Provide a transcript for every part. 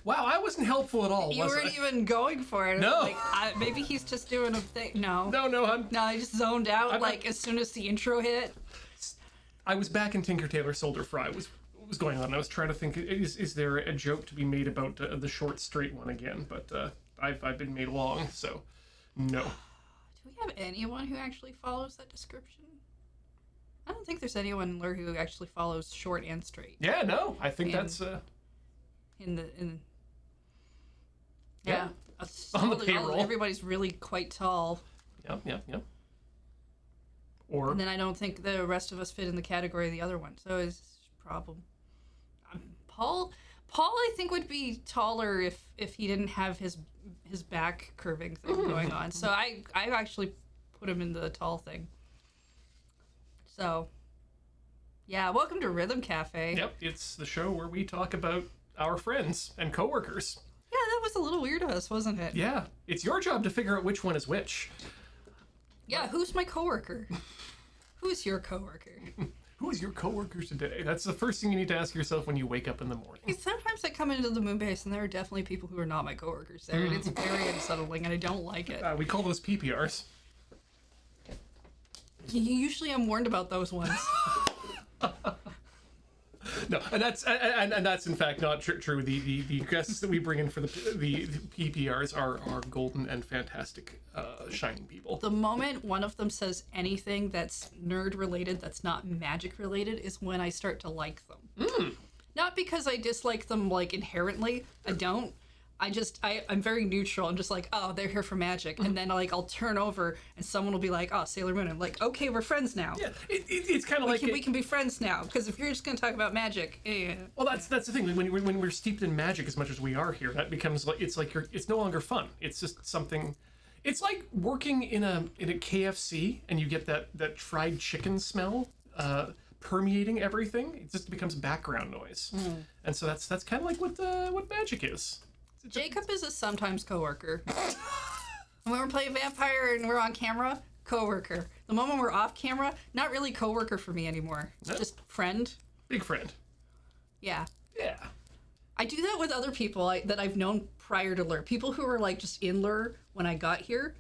Wow, I wasn't helpful at all, You was weren't I? even going for it. No. Like, maybe he's just doing a thing. No. No, hon. No, I just zoned out, as soon as the intro hit. I was back in Tinker Tailor Soldier Fry. Was going on? I was trying to think, is there a joke to be made about the short straight one again? But I've been made long, so no. Do we have anyone who actually follows that description? I don't think there's anyone in Lure who actually follows short and straight. Yeah, no, I think that's yeah. On the payroll. Everybody's really quite tall. Yeah. Or And then I don't think the rest of us fit in the category of the other one, so it's a problem. Paul, I think, would be taller if he didn't have his back curving thing going on. So I actually put him in the tall thing. So, yeah, welcome to Rhythm Cafe. Yep, it's the show where we talk about our friends and coworkers. Yeah, that was a little weird of us, wasn't it? Yeah, it's your job to figure out which one is which. Yeah, who's my coworker? Who's your coworker? Who is your coworker today? That's the first thing you need to ask yourself when you wake up in the morning. Sometimes I come into the moon base and there are definitely people who are not my coworkers there, and it's very unsettling, and I don't like it. We call those PPRs. Usually I'm warned about those ones. No, and that's in fact not true. The guests that we bring in for the PPRs are golden and fantastic, shining people. The moment one of them says anything that's nerd related, that's not magic related, is when I start to like them. Not because I dislike them like inherently. I don't. I'm very neutral. I'm just like, oh, they're here for magic. And then I'll turn over and someone will be like, oh, Sailor Moon. I'm like, okay, we're friends now. Yeah, it's kind of like we can be friends now. Because if you're just going to talk about magic, Well, that's the thing. When we're steeped in magic as much as we are here, that becomes like it's no longer fun. It's just something. It's like working in a KFC and you get that fried chicken smell permeating everything. It just becomes background noise. And so that's kind of like what magic is. Jacob is a sometimes coworker. When we're playing vampire and we're on camera, coworker. The moment we're off camera, not really coworker for me anymore. It's just friend. Big friend. Yeah. Yeah. I do that with other people that I've known prior to Lure. People who were just in Lure when I got here.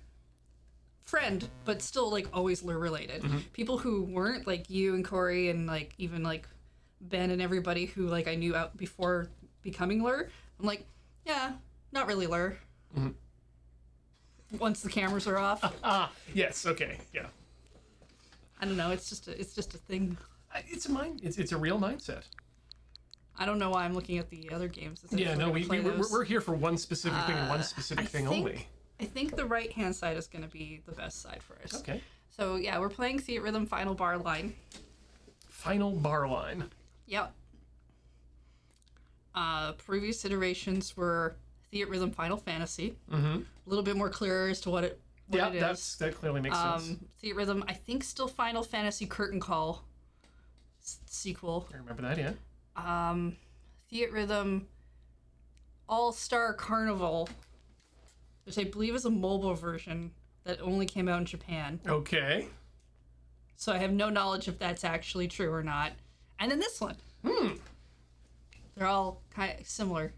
Friend, but still always Lure related. People who weren't, like you and Corey and even Ben and everybody who I knew out before becoming Lure. I'm like, yeah, not really Lure. Once the cameras are off. Yes. Okay. Yeah. I don't know. It's just a thing. It's a real mindset. I don't know why I'm looking at the other games. Yeah. No. We're here for one specific thing and one specific thing only. I think the right hand side is going to be the best side for us. Okay. So yeah, we're playing Theatrhythm Final Bar Line. Final bar line. Yep. Previous iterations were Theatrhythm Final Fantasy. A little bit more clear as to what it is. That clearly makes sense. Theatrhythm, I think, still Final Fantasy Curtain Call sequel. I remember that, yeah. Theatrhythm All-Star Carnival, which I believe is a mobile version that only came out in Japan. Okay. So I have no knowledge if that's actually true or not. And then this one. They're all kind of similar.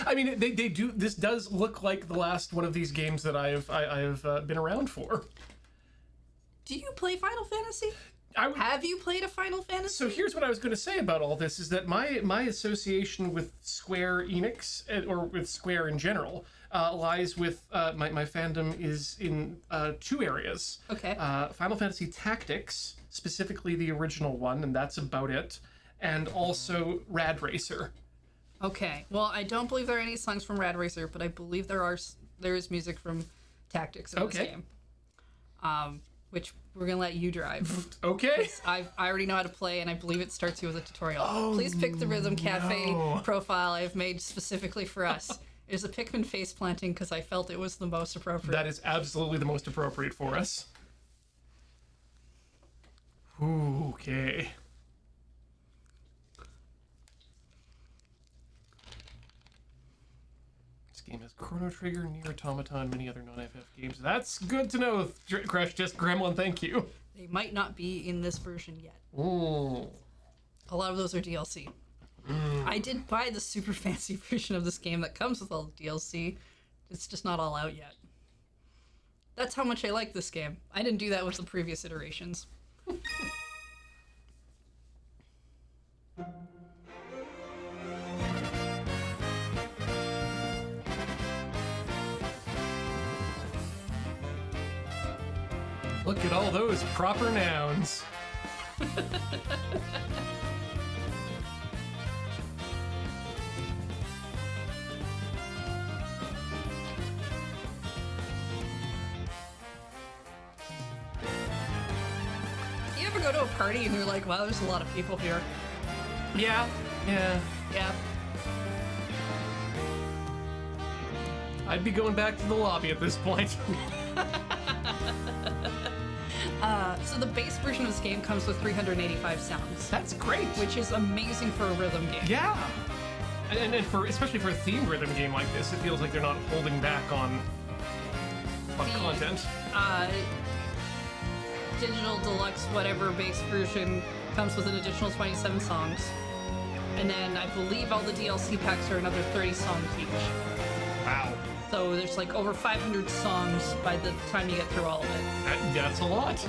I mean, they do. This does look like the last one of these games that I've been around for. Do you play Final Fantasy? Have you played a Final Fantasy? So here's what I was going to say about all this: is that my association with Square Enix or with Square in general lies with my fandom is in two areas. Okay. Final Fantasy Tactics, specifically the original one, and that's about it. And also Rad Racer. Okay. Well, I don't believe there are any songs from Rad Racer, but I believe there is music from Tactics in this game. Which we're gonna let you drive. Okay. I already know how to play, and I believe it starts you with a tutorial. Please pick the Rhythm Cafe profile I've made specifically for us. It is a Pikmin face planting because I felt it was the most appropriate. That is absolutely the most appropriate for us. Okay. Game has Chrono Trigger, Nier Automata, and many other non-FF games. That's good to know, Crash Test Gremlin, thank you. They might not be in this version yet. Ooh. A lot of those are DLC. I did buy the super fancy version of this game that comes with all the DLC. It's just not all out yet. That's how much I like this game. I didn't do that with the previous iterations. Look at all those proper nouns. You ever go to a party and you're like, wow, there's a lot of people here? Yeah. Yeah. I'd be going back to the lobby at this point. So the base version of this game comes with 385 sounds. That's great. Which is amazing for a rhythm game. Yeah. And for especially for a theme rhythm game like this, it feels like they're not holding back on content. Digital Deluxe whatever base version comes with an additional 27 songs. And then I believe all the DLC packs are another 30 songs each. Wow. So there's like over 500 songs by the time you get through all of it. That's a lot.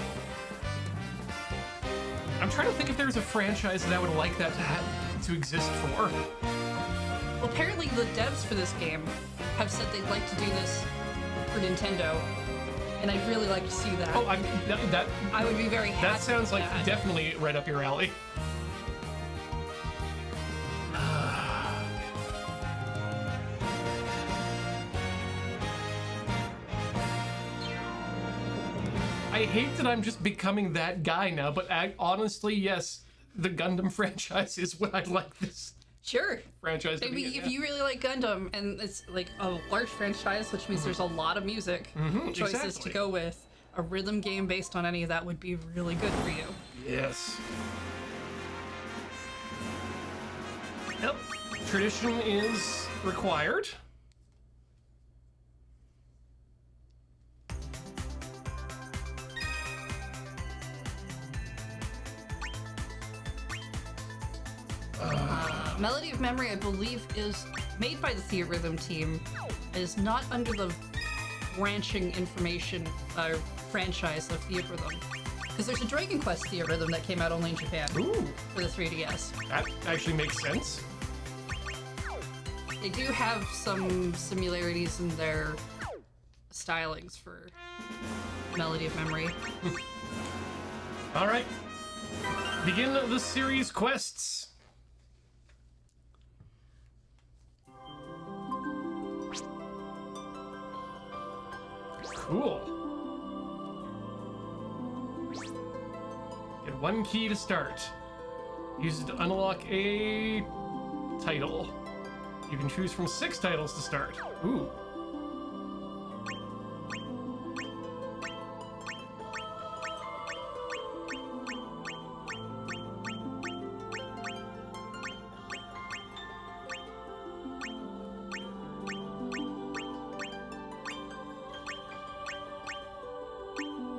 I'm trying to think if there's a franchise that I would like that to exist for. Well, apparently the devs for this game have said they'd like to do this for Nintendo, and I'd really like to see that. Oh, I would be very happy. That sounds like that. definitely right up your alley. I hate that I'm just becoming that guy now, but honestly, yes, the Gundam franchise is what I'd like this Sure. franchise to Maybe be. if you really like Gundam, and it's like a large franchise, which means there's a lot of music choices exactly. to go with, a rhythm game based on any of that would be really good for you. Yes. Yep. Tradition is required. Melody of Memory, I believe, is made by the Theatrhythm team. It is not under the branching information franchise of Theatrhythm. Because there's a Dragon Quest Theatrhythm that came out only in Japan Ooh, for the 3DS. that actually makes sense. They do have some similarities in their stylings for Melody of Memory. All right. Begin the series quests. Cool. Get one key to start. Use it to unlock a title. You can choose from 6 titles to start. Ooh.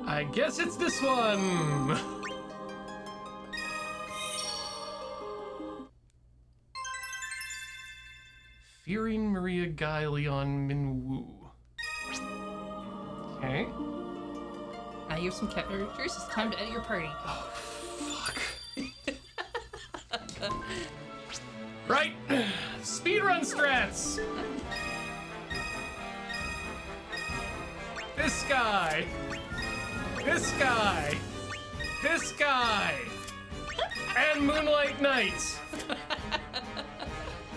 I guess it's this one! Fearing Maria Guy Leon Minwoo. Okay. Now you have some characters. It's time to edit your party. Oh, fuck. Right! Speedrun strats! This guy! This guy! This guy! And Moonlight Knight!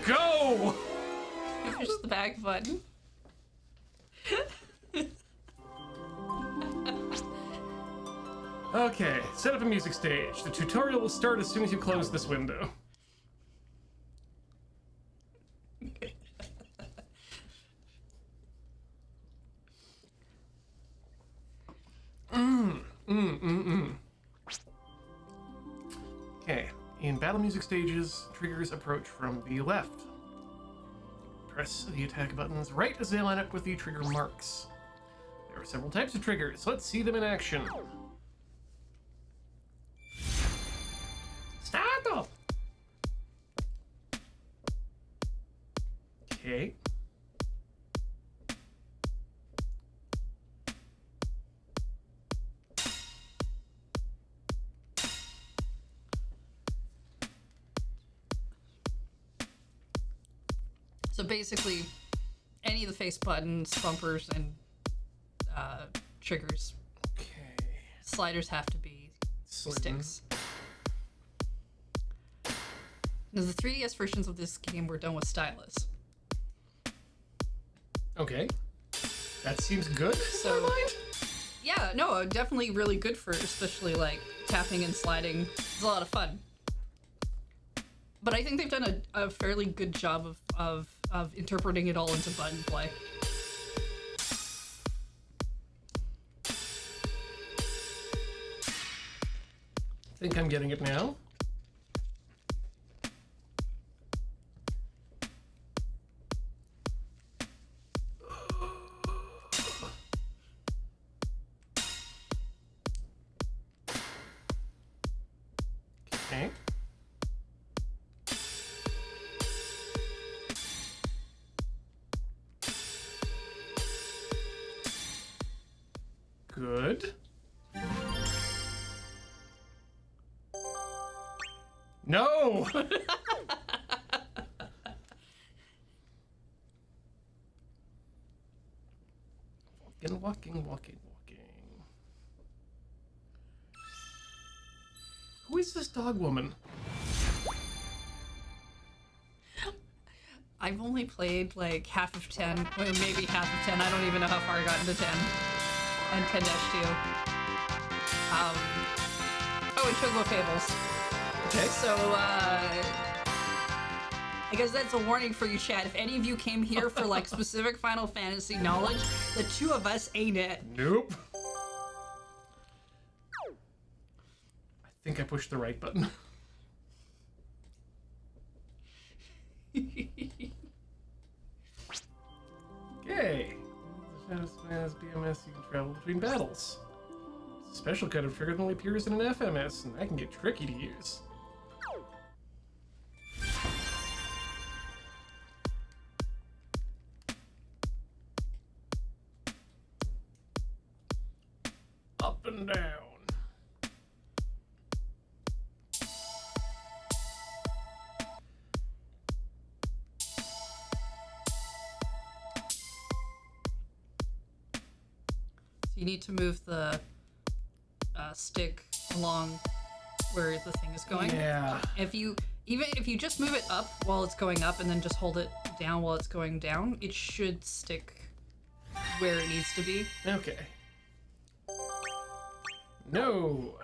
Go! Push the back button. Okay, set up a music stage. The tutorial will start as soon as you close this window. Okay, in battle music stages, triggers approach from the left. Press the attack buttons right as they line up with the trigger marks. There are several types of triggers. Let's see them in action. Start! Okay. So basically, any of the face buttons, bumpers, and triggers, Okay. sliders have to be Slim. sticks. Now, the 3DS versions of this game were done with stylus. Okay. That seems good. So- in my mind. Yeah, no, definitely really good for especially like tapping and sliding. It's a lot of fun. But I think they've done a fairly good job of interpreting it all into button play. I think I'm getting it now. Okay. Good. No! Walking. Who is this dog woman? I've only played like half of 10, or maybe half of 10. I don't even know how far I got into 10. And 10-2. Oh, and Chocobo Fables. Okay. So, I guess that's a warning for you, Chad. If any of you came here for like specific Final Fantasy knowledge, the two of us ain't it. Nope. I think I pushed the right button. Okay. As BMS, you can travel between battles. It's a special kind of trigger that only appears in an FMS, and that can get tricky to use. Up and down. You need to move the stick along where the thing is going. Yeah. If you just move it up while it's going up and then just hold it down while it's going down, it should stick where it needs to be. Okay. No.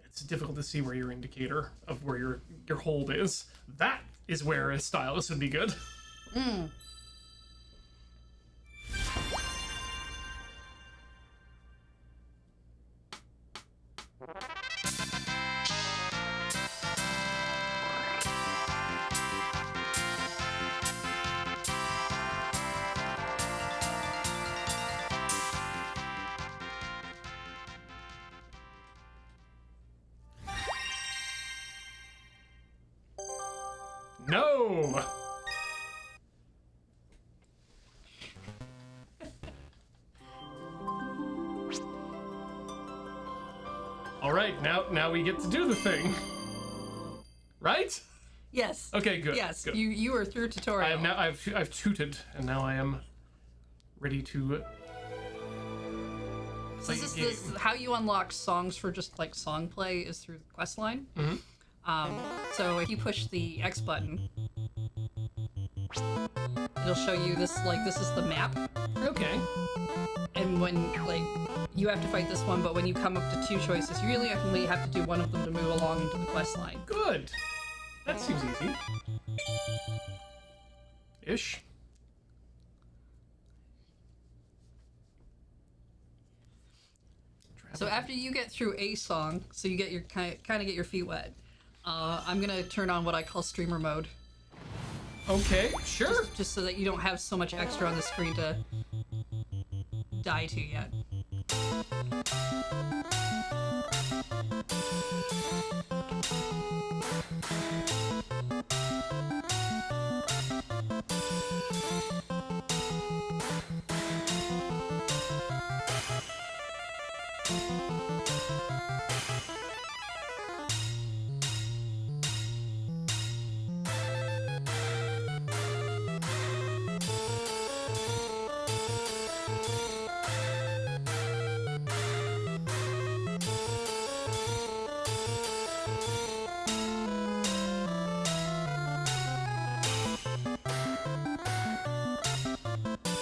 It's difficult to see where your indicator of where your hold is. That is where a stylus would be good. No. All right, now we get to do the thing. Right? Yes. Okay, good. Yes. Good. You are through tutorial. I've tooted, and now I am ready to So play this the game. is how you unlock songs for just like song play is through the quest line. So if you push the X button, it'll show you this is the map. Okay. And when like you have to fight this one, but when you come up to two choices, you really only have to do one of them to move along into the quest line. Good. That seems easy. Ish. So after you get through a song, so you get your kind of get your feet wet, I'm gonna turn on what I call streamer mode, Okay, sure. just so that you don't have so much extra on the screen to die to yet.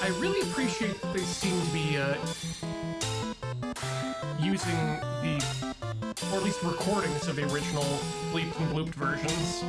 I really appreciate that they seem to be using or at least recordings of the original bleeped and blooped versions.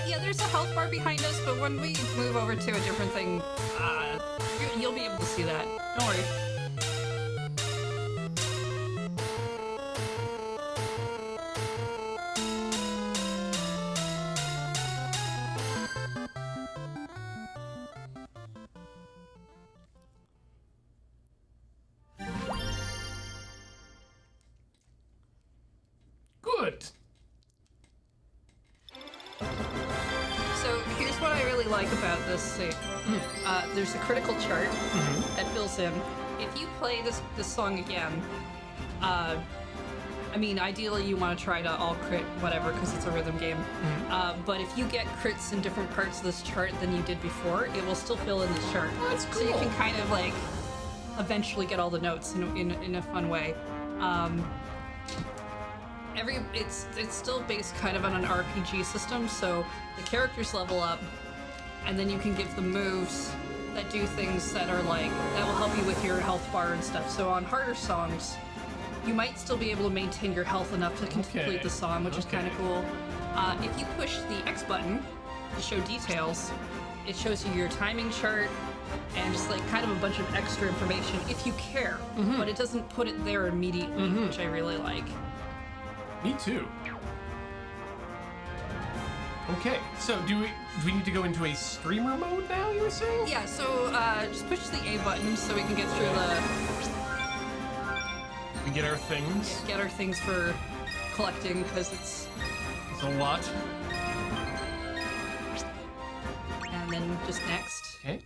Yeah, there's a health bar behind us, but when we move over to a different thing, you'll be able to see that. Don't worry. Good. So here's what I really like about this scene. There's a critical chart that fills in. If you play this song again, I mean, ideally you want to try to all crit whatever because it's a rhythm game. But if you get crits in different parts of this chart than you did before, it will still fill in the chart. That's cool. So you can kind of like eventually get all the notes in a fun way. It's still based kind of on an RPG system, so the characters level up, and then you can give them moves that do things that are like that will help you with your health bar and stuff. So on harder songs, you might still be able to maintain your health enough to complete the song, which is kind of cool. If you push the X button to show details, it shows you your timing chart and just like kind of a bunch of extra information if you care, but it doesn't put it there immediately, which I really like. Me too. Okay, so do we need to go into a streamer mode now, you were saying? Yeah, so just push the A button so we can get through We get our things. get our things for collecting, because it's a lot. and then just next. Okay.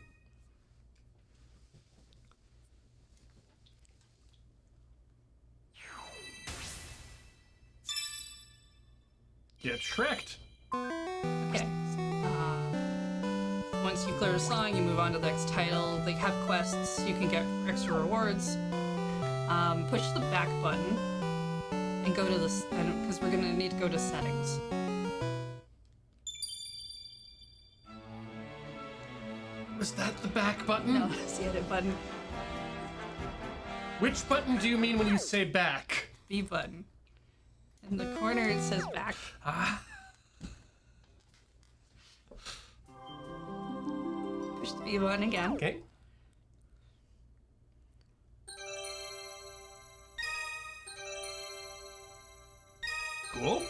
Get Shrek'd. Okay. Once you clear a song, you move on to the next title. They have quests. You can get extra rewards. Push the back button and go to this, because we're gonna need to go to settings. Was that the back button? No, it's the edit button. Which button do you mean when you say back? B button. In the corner it says back. Push the B button again. Okay. Cool.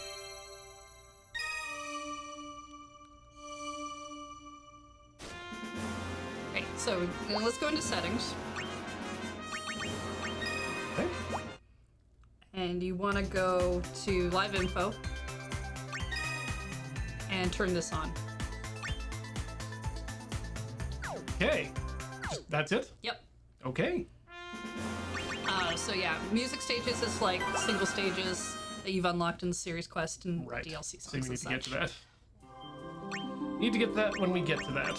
Okay, so now let's go into settings. Okay. And you want to go to live info and turn this on. Okay. That's it? Yep. Okay. So yeah, music stages is like single stages that you've unlocked in the series quest and Right. DLC songs. So we need and to get to such. that. Need to get that when we get to that.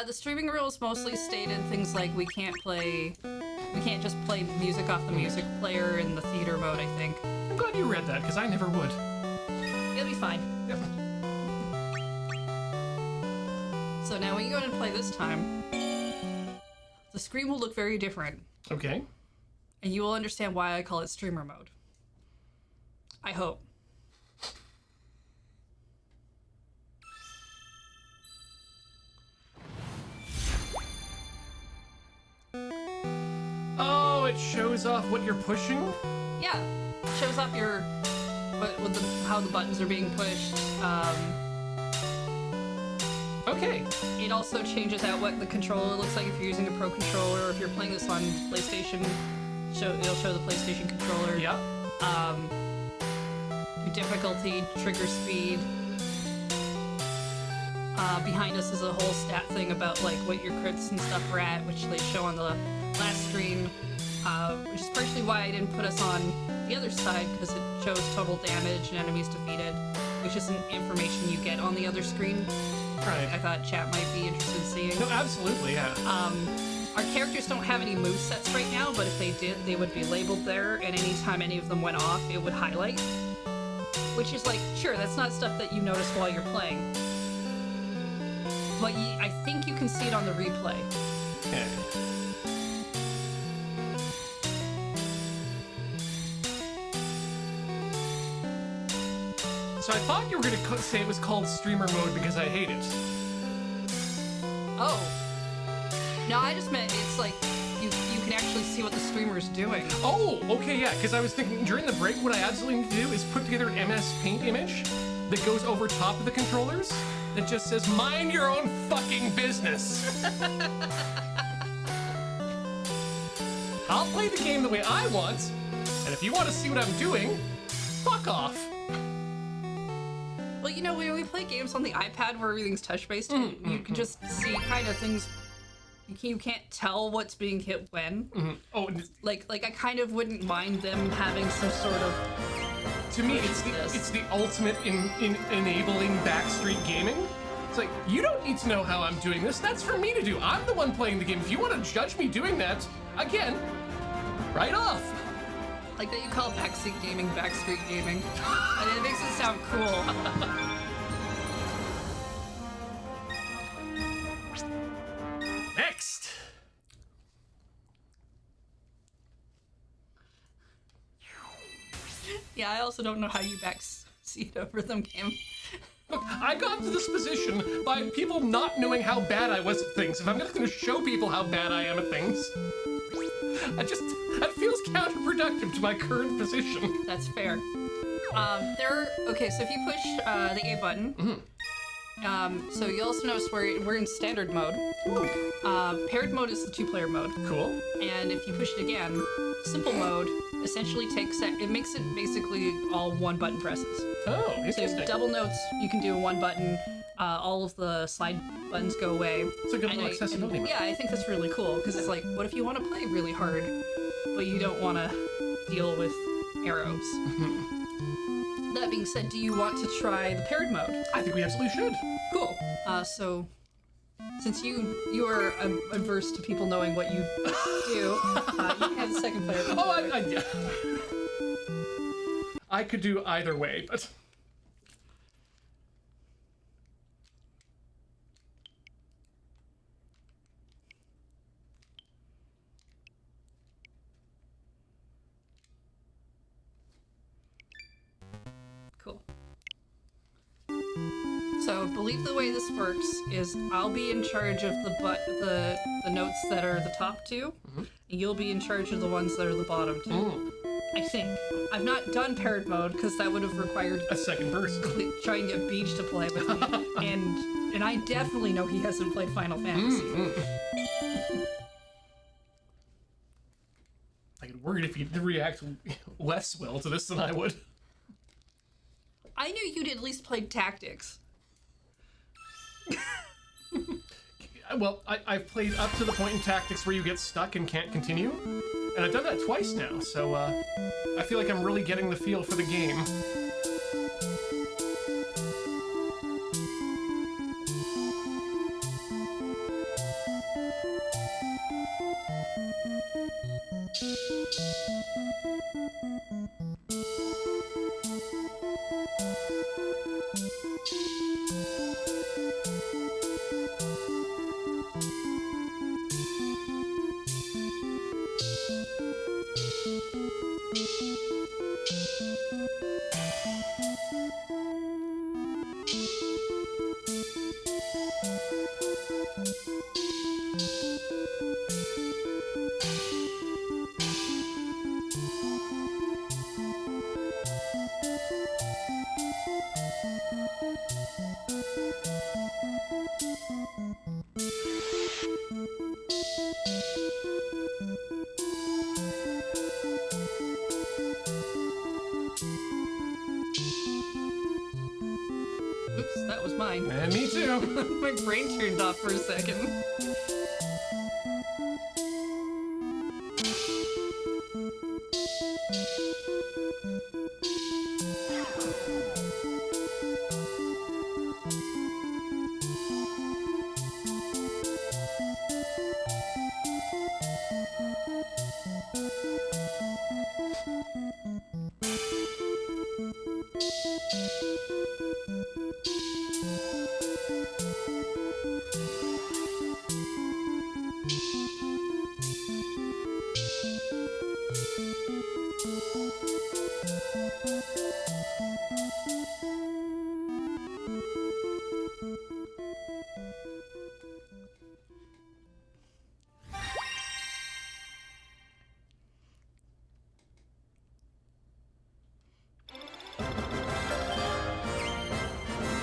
The streaming rules mostly stated things like we can't just play music off the music player in the theater mode, I think. I'm glad you read that, because I never would. It'll be fine. Yep. So now when you go in and play this time, the screen will look very different, Okay. and you will understand why I call it streamer mode. I hope. Oh, it shows off what you're pushing? Yeah, it shows off your how the buttons are being pushed. Okay. It also changes out what the controller looks like if you're using a Pro controller, or if you're playing this on PlayStation. It'll show the PlayStation controller. Yeah. Your difficulty, trigger speed. Behind us is a whole stat thing about like what your crits and stuff are at, which they show on the last screen, which is partially why I didn't put us on the other side, because it shows total damage and enemies defeated, which isn't information you get on the other screen. Right. I thought chat might be interested in seeing. No, absolutely, yeah. Our characters don't have any movesets right now, but if they did, they would be labeled there, and anytime any of them went off, it would highlight. Which is like, sure, that's not stuff that you notice while you're playing. But I think you can see it on the replay. Okay. So I thought you were going to say it was called streamer mode because I hate it. Oh. No, I just meant it's like you can actually see what the streamer's doing. Oh, okay, yeah, because I was thinking during the break what I absolutely need to do is put together an MS Paint image that goes over top of the controllers that just says, mind your own fucking business. I'll play the game the way I want, and if you want to see what I'm doing, fuck off. Well, you know, when we play games on the iPad where everything's touch-based, you can just see kind of things. You can't tell what's being hit when. Oh, like I kind of wouldn't mind them having some sort of. To me, it's the ultimate in enabling backstreet gaming. It's like, you don't need to know how I'm doing this. That's for me to do. I'm the one playing the game. If you want to judge me doing that, again, right off. Like that you call backstreet gaming. And it makes it sound cool. Next. Yeah, I also don't know how you backseat over them game. Look, I got to this position by people not knowing how bad I was at things. If I'm just going to show people how bad I am at things, that feels counterproductive to my current position. That's fair. Okay, so if you push the A button, so you also notice we're in standard mode. Paired mode is the 2-player mode. Cool. And if you push it again, simple mode essentially makes it basically all one button presses. Oh, interesting. So double notes you can do in one button. All of the slide buttons go away. It's a good little accessibility mode. Yeah, I think that's really cool because it's like, what if you want to play really hard, but you don't want to deal with arrows? That being said, do you want to try the paired mode? I think we absolutely should. Cool. So, since you are adverse to people knowing what you do, you can have the second player. Oh, I could do either way, but... Cool. So, I believe the way this works is I'll be in charge of the notes that are the top two, and you'll be in charge of the ones that are the bottom two. I think. I've not done paired mode because that would have required a second person trying to get Beach to play with me, and I definitely know he hasn't played Final Fantasy. I get worried if he'd react less well to this than I would. I knew you'd at least played Tactics. Well, I've played up to the point in Tactics where you get stuck and can't continue. And I've done that twice now, so I feel like I'm really getting the feel for the game. mine. And me too. My brain turned off for a second.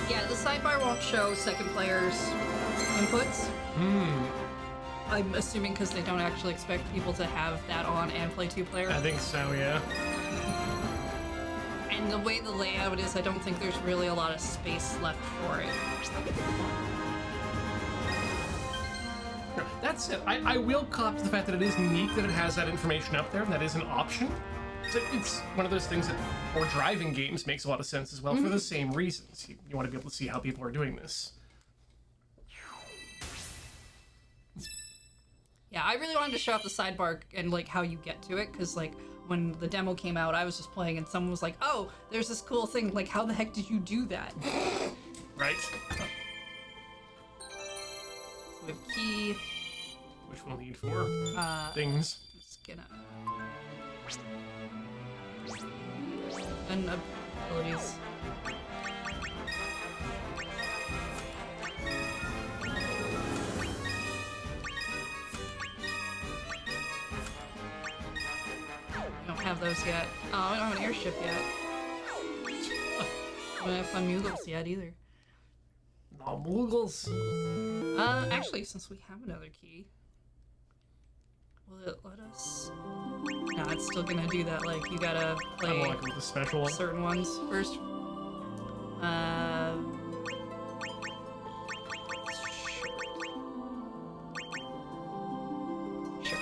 Yeah, the sidebar won't show second players' inputs. I'm assuming because they don't actually expect people to have that on and play two-player. I think so, yeah. And the way the layout is, I don't think there's really a lot of space left for it. That's it. I will cop to the fact that it is neat that it has that information up there, and that is an option. So it's one of those things that, for driving games, makes a lot of sense as well, for the same reasons. You want to be able to see how people are doing this. Yeah, I really wanted to show off the sidebar and, like, how you get to it, because, like, when the demo came out, I was just playing, and someone was like, oh, there's this cool thing. Like, how the heck did you do that? Right. So we have key. Which we'll need for things. Just gonna... And abilities. We don't have those yet. Oh, we don't have an airship yet. We don't have fun Muggles yet either. No, Muggles. Actually, since we have another key, will it let us? No, it's still gonna do that. Like, you gotta play I'm like with the special one. certain ones first. Sure.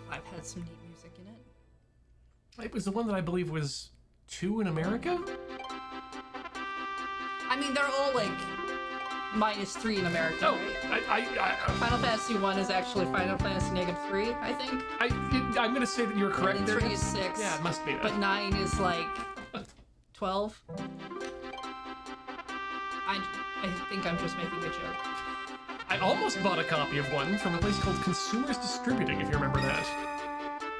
I've had some neat music in it. It was the one that I believe was 2 in America? I mean, they're all like -3 in America. Oh, right? Final Fantasy 1 is actually Final Fantasy -3, I think. I'm gonna say that you're correct And there. 3 is 6. Yeah, it must be that. But 9 is like 12. I think I'm just making a joke. I almost bought a copy of one from a place called Consumers Distributing, if you remember that.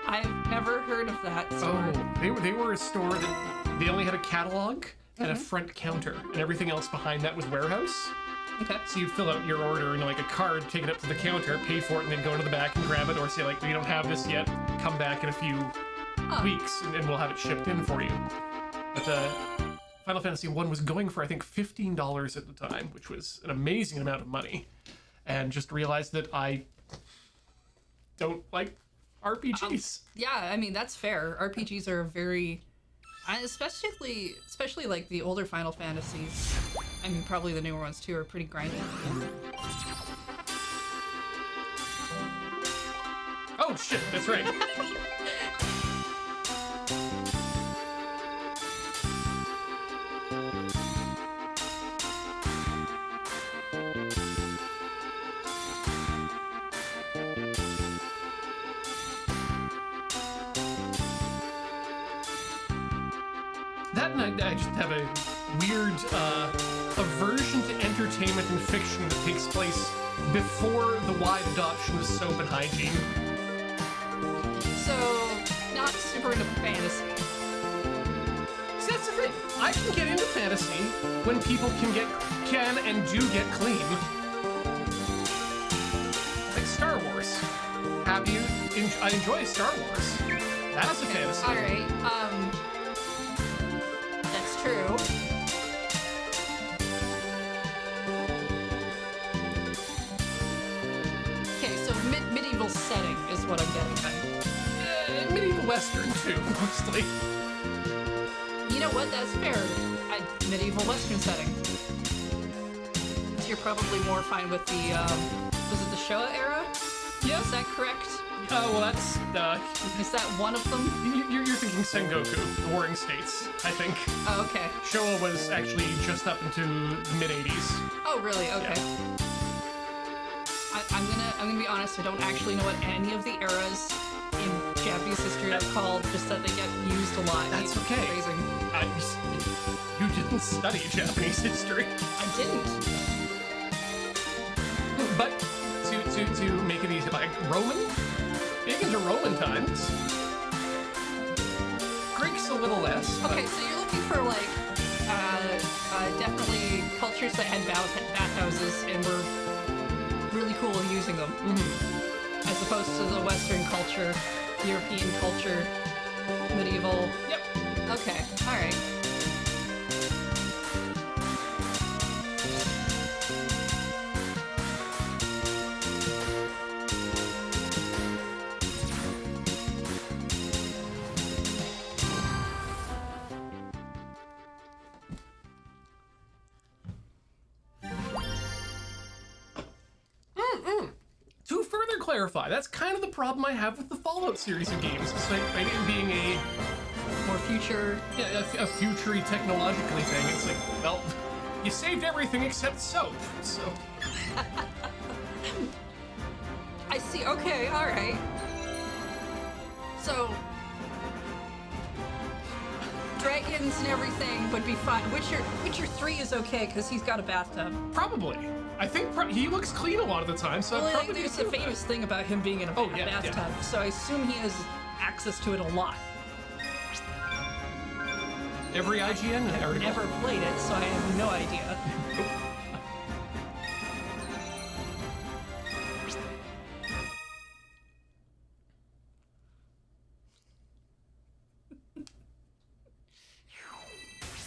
I've never heard of that store. Oh, they were a store that they only had a catalog and a front counter, and everything else behind that was warehouse. Okay. So you'd fill out your order and like a card, take it up to the counter, pay for it, and then go to the back and grab it, or say like, we don't have this yet, come back in a few weeks and we'll have it shipped in for you. But Final Fantasy 1 was going for, I think, $15 at the time, which was an amazing amount of money. And just realized that I don't like RPGs. Yeah, I mean, that's fair. RPGs are very... especially like the older Final Fantasies. I mean, probably the newer ones too are pretty grindy. Oh shit, that's right. That and I just have a weird aversion to entertainment and fiction that takes place before the wide adoption of soap and hygiene. So, not super into fantasy. See, that's the thing. I can get into fantasy when people can and do get clean. Like Star Wars. I enjoy Star Wars. That's a fantasy. Alright, Western too, mostly. You know what? That's fair. Medieval Western setting. So you're probably more fine with the, was it the Showa era? Yeah. Is that correct? Well, that's, Is that one of them? you're thinking Sengoku, the Warring States, I think. Oh, okay. Showa was actually just up into the mid-80s. Oh, really? Okay. Yeah. I'm gonna be honest. I don't actually know what any of the eras in Japanese history are called. Just that they get used a lot. That's It's okay. Amazing. You didn't study Japanese history. I didn't. But to make it easy, like Roman? Big into Roman times. Greeks a little less. but- Okay, so you're looking for like definitely cultures that had bathhouses and were really cool using them, as opposed to the Western culture, European culture, medieval. Yep. Okay, all right. To further clarify, that's kind of the problem I have with the Fallout series of games. It's like it being a More future. a futury technologically thing. It's like, well, you saved everything except soap. So I see. Okay, all right. So dragons and everything would be fine. Witcher 3 is okay because he's got a bathtub. probably, I think he looks clean a lot of the time. So Well, I'd probably there's be a okay with famous thing about him being in a Oh, yeah, bathtub, yeah. so I assume he has access to it a lot. that. Every IGN article. Never played it, so I have no idea.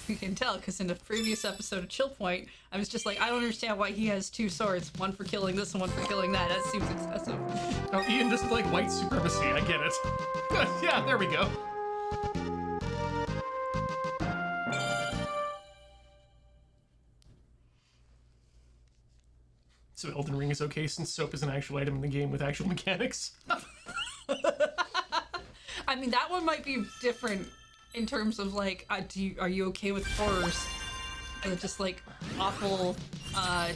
You can tell, because in the previous episode of Chill Point, I was just like, I don't understand why he has two swords, one for killing this and one for killing that. That seems excessive. Oh, Ian just like white supremacy. I get it. Yeah, there we go. So Elden Ring is okay since soap is an actual item in the game with actual mechanics. I mean, that one might be different in terms of like, are you okay with horrors? Just like awful,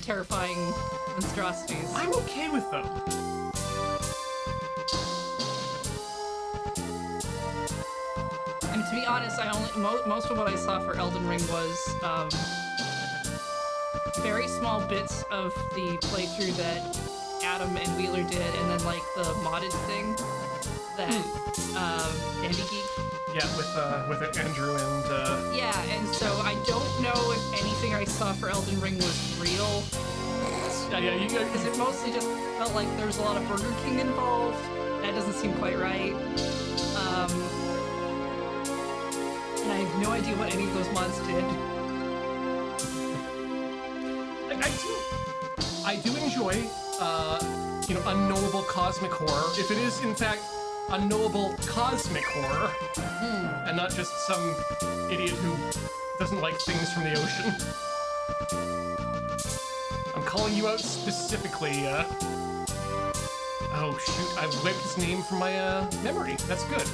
terrifying monstrosities. I'm okay with them. I mean, to be honest, I only most of what I saw for Elden Ring was very small bits of the playthrough that Adam and Wheeler did, and then like the modded thing that Andy Geek. Yeah, with Andrew and Yeah, and so I don't know if anything I saw for Elden Ring was real, yeah, you because guys. it mostly just felt like there was a lot of Burger King involved. That doesn't seem quite right. And I have no idea what any of those mods did. I do enjoy, unknowable cosmic horror. If it is, in fact, unknowable cosmic horror, and not just some idiot who doesn't like things from the ocean. I'm calling you out specifically, Oh, shoot, I've wiped his name from my, memory. That's good.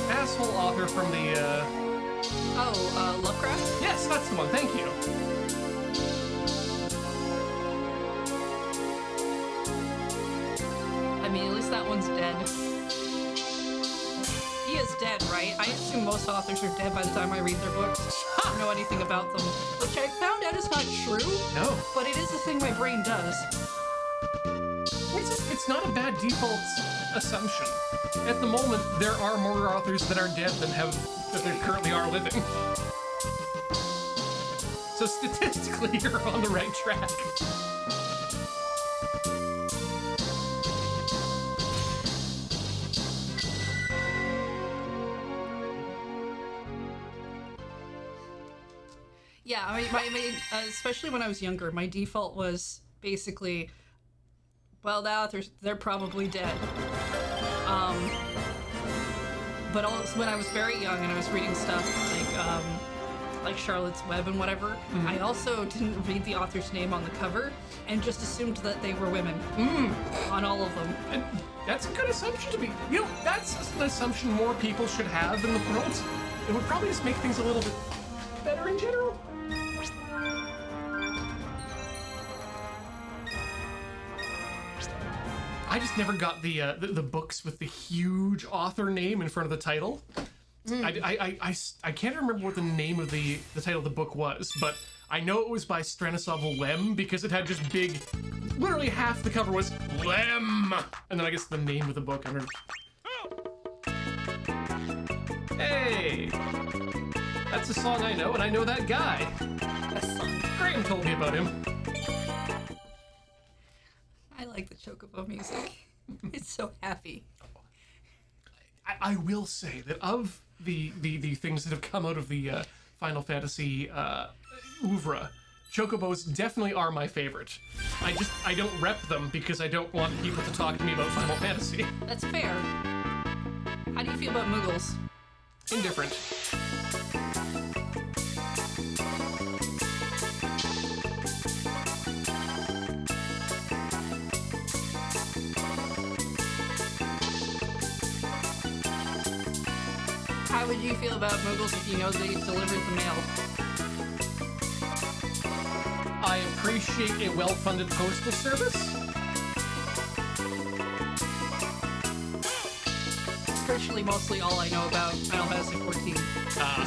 Asshole author from the, Lovecraft? Yes, that's the one. Thank you. I mean, at least that one's dead. He is dead, right? I assume most authors are dead by the time I read their books. I don't know anything about them, which I found out is not true, No. but it is a thing my brain does. It's not a bad default assumption. At the moment, there are more authors that are dead than there currently are living. So statistically, you're on the right track. Yeah, especially when I was younger, my default was basically, well, the authors, they're probably dead. But also when I was very young and I was reading stuff like Charlotte's Web and whatever, I also didn't read the author's name on the cover and just assumed that they were women on all of them. And that's a good assumption to be. That's an assumption more people should have in the world. It would probably just make things a little bit better in general. I just never got the books with the huge author name in front of the title. I can't remember what the name of the title of the book was, but I know it was by Stanislav Lem because it had just big, literally half the cover was Lem, and then I guess the name of the book. Hey, that's a song I know, and I know that guy. Graham told me about him. I like the Chocobo music. It's so happy. I will say that of the things that have come out of the Final Fantasy oeuvre, Chocobos definitely are my favorite. I don't rep them because I don't want people to talk to me about Final Fantasy. That's fair. How do you feel about Moogles? Indifferent. How would you feel about Moogles if you know they delivered the mail? I appreciate a well-funded postal service. Virtually mostly all I know about Final Fantasy 14 is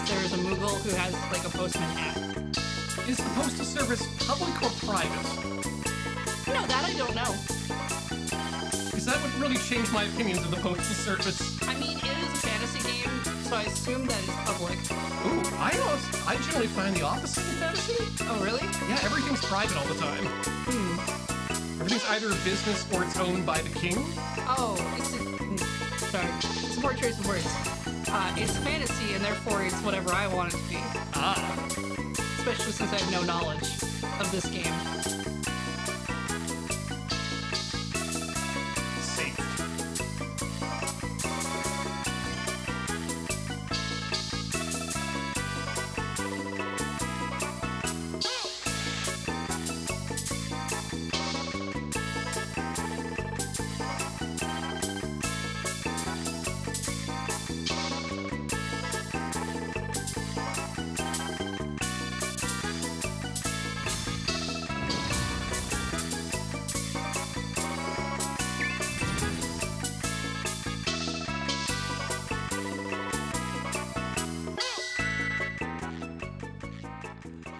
there's a Moogle who has like a postman hat. Is the postal service public or private? No, that I don't know. Because that would really change my opinions of the postal service. I mean, it is a fantasy game, so I assume that it's public. Ooh, I generally find the opposite in fantasy. Oh, really? Yeah, everything's private all the time. Everything's either a business or it's owned by the king. Oh, sorry. It's a poor choice of words. It's fantasy, and therefore it's whatever I want it to be. Especially since I have no knowledge of this game. Safe.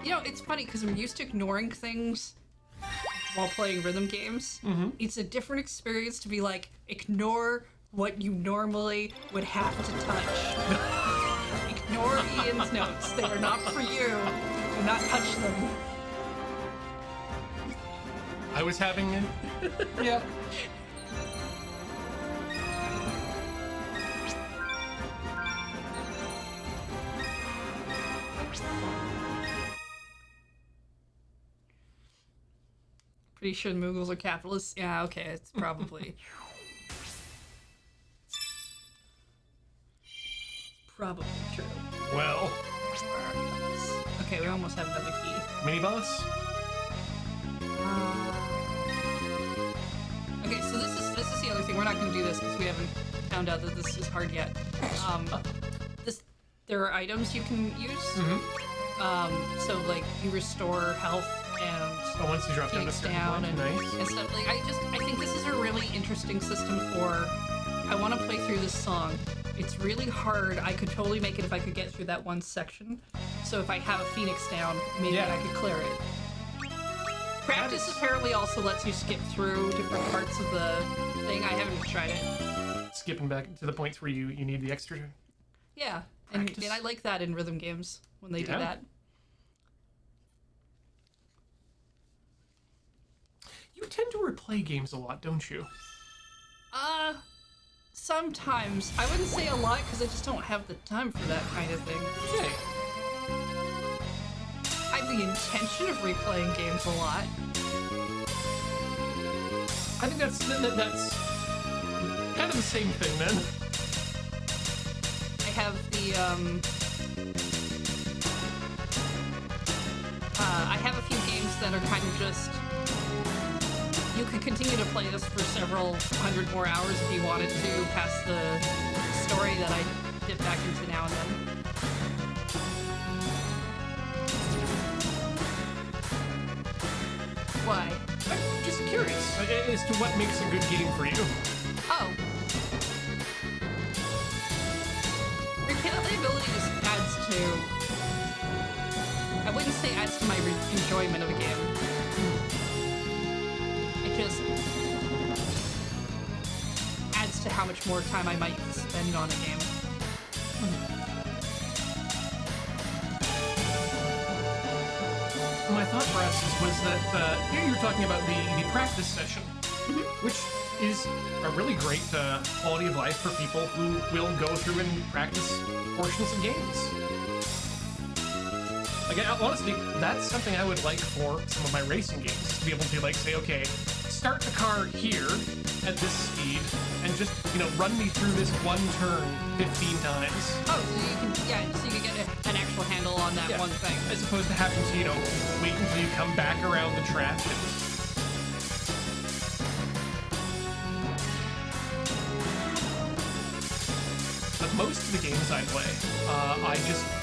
You know, it's funny because I'm used to ignoring things while playing rhythm games. It's a different experience to be like, ignore what you normally would have to touch. Ignore Ian's notes. They are not for you. Do not touch them. I was having it. Yeah. Pretty sure Moogles are capitalists. Yeah, okay, it's probably. Probably true. Well, Okay, we almost have another key. mini boss. Okay, so this is the other thing. We're not going to do this because we haven't found out that this is hard yet. There are items you can use. So like you restore health and Once you drop down to a Phoenix certain down point, and, nice. and stuff. Like I think this is a really interesting system for. I want to play through this song. It's really hard. I could totally make it if I could get through that one section. So if I have a Phoenix down, maybe I could clear it. Practice apparently also lets you skip through different parts of the thing. I haven't tried it. Skipping back to the points where you need the extra. Yeah, and Practice. I like that in rhythm games when they do Yeah. that. You tend to replay games a lot, don't you? Sometimes. I wouldn't say a lot because I just don't have the time for that kind of thing. Okay. the intention of replaying games a lot. I think that's kind of the same thing then. I have the I have a few games that are kind of just, you could continue to play this for several hundred more hours if you wanted to, past the story that I dip back into now and then. Why? I'm just curious as to what makes a good game for you. Oh. Replayability just adds to, I wouldn't say adds to my enjoyment of a game. It just adds to how much more time I might spend on a game. My thought process was that here you're talking about the practice session, which is a really great quality of life for people who will go through and practice portions of games. Like, honestly, that's something I would like for some of my racing games, to be able to, like, say, okay, start the car here at this speed and just, run me through this one turn 15 times. Oh, so you can, so you can get an actual handle on that one thing. As opposed to having to, wait until you come back around the track. But most of the games I play,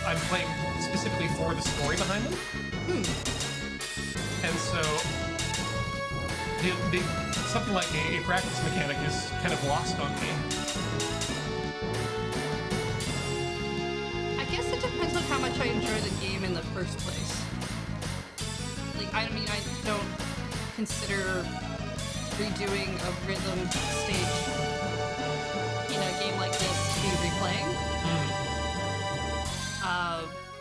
I'm playing specifically for the story behind them. And so, something like a practice mechanic is kind of lost on me. I guess it depends on how much I enjoy the game in the first place. Like, I mean, I don't consider redoing a rhythm stage in a game like this to be replaying.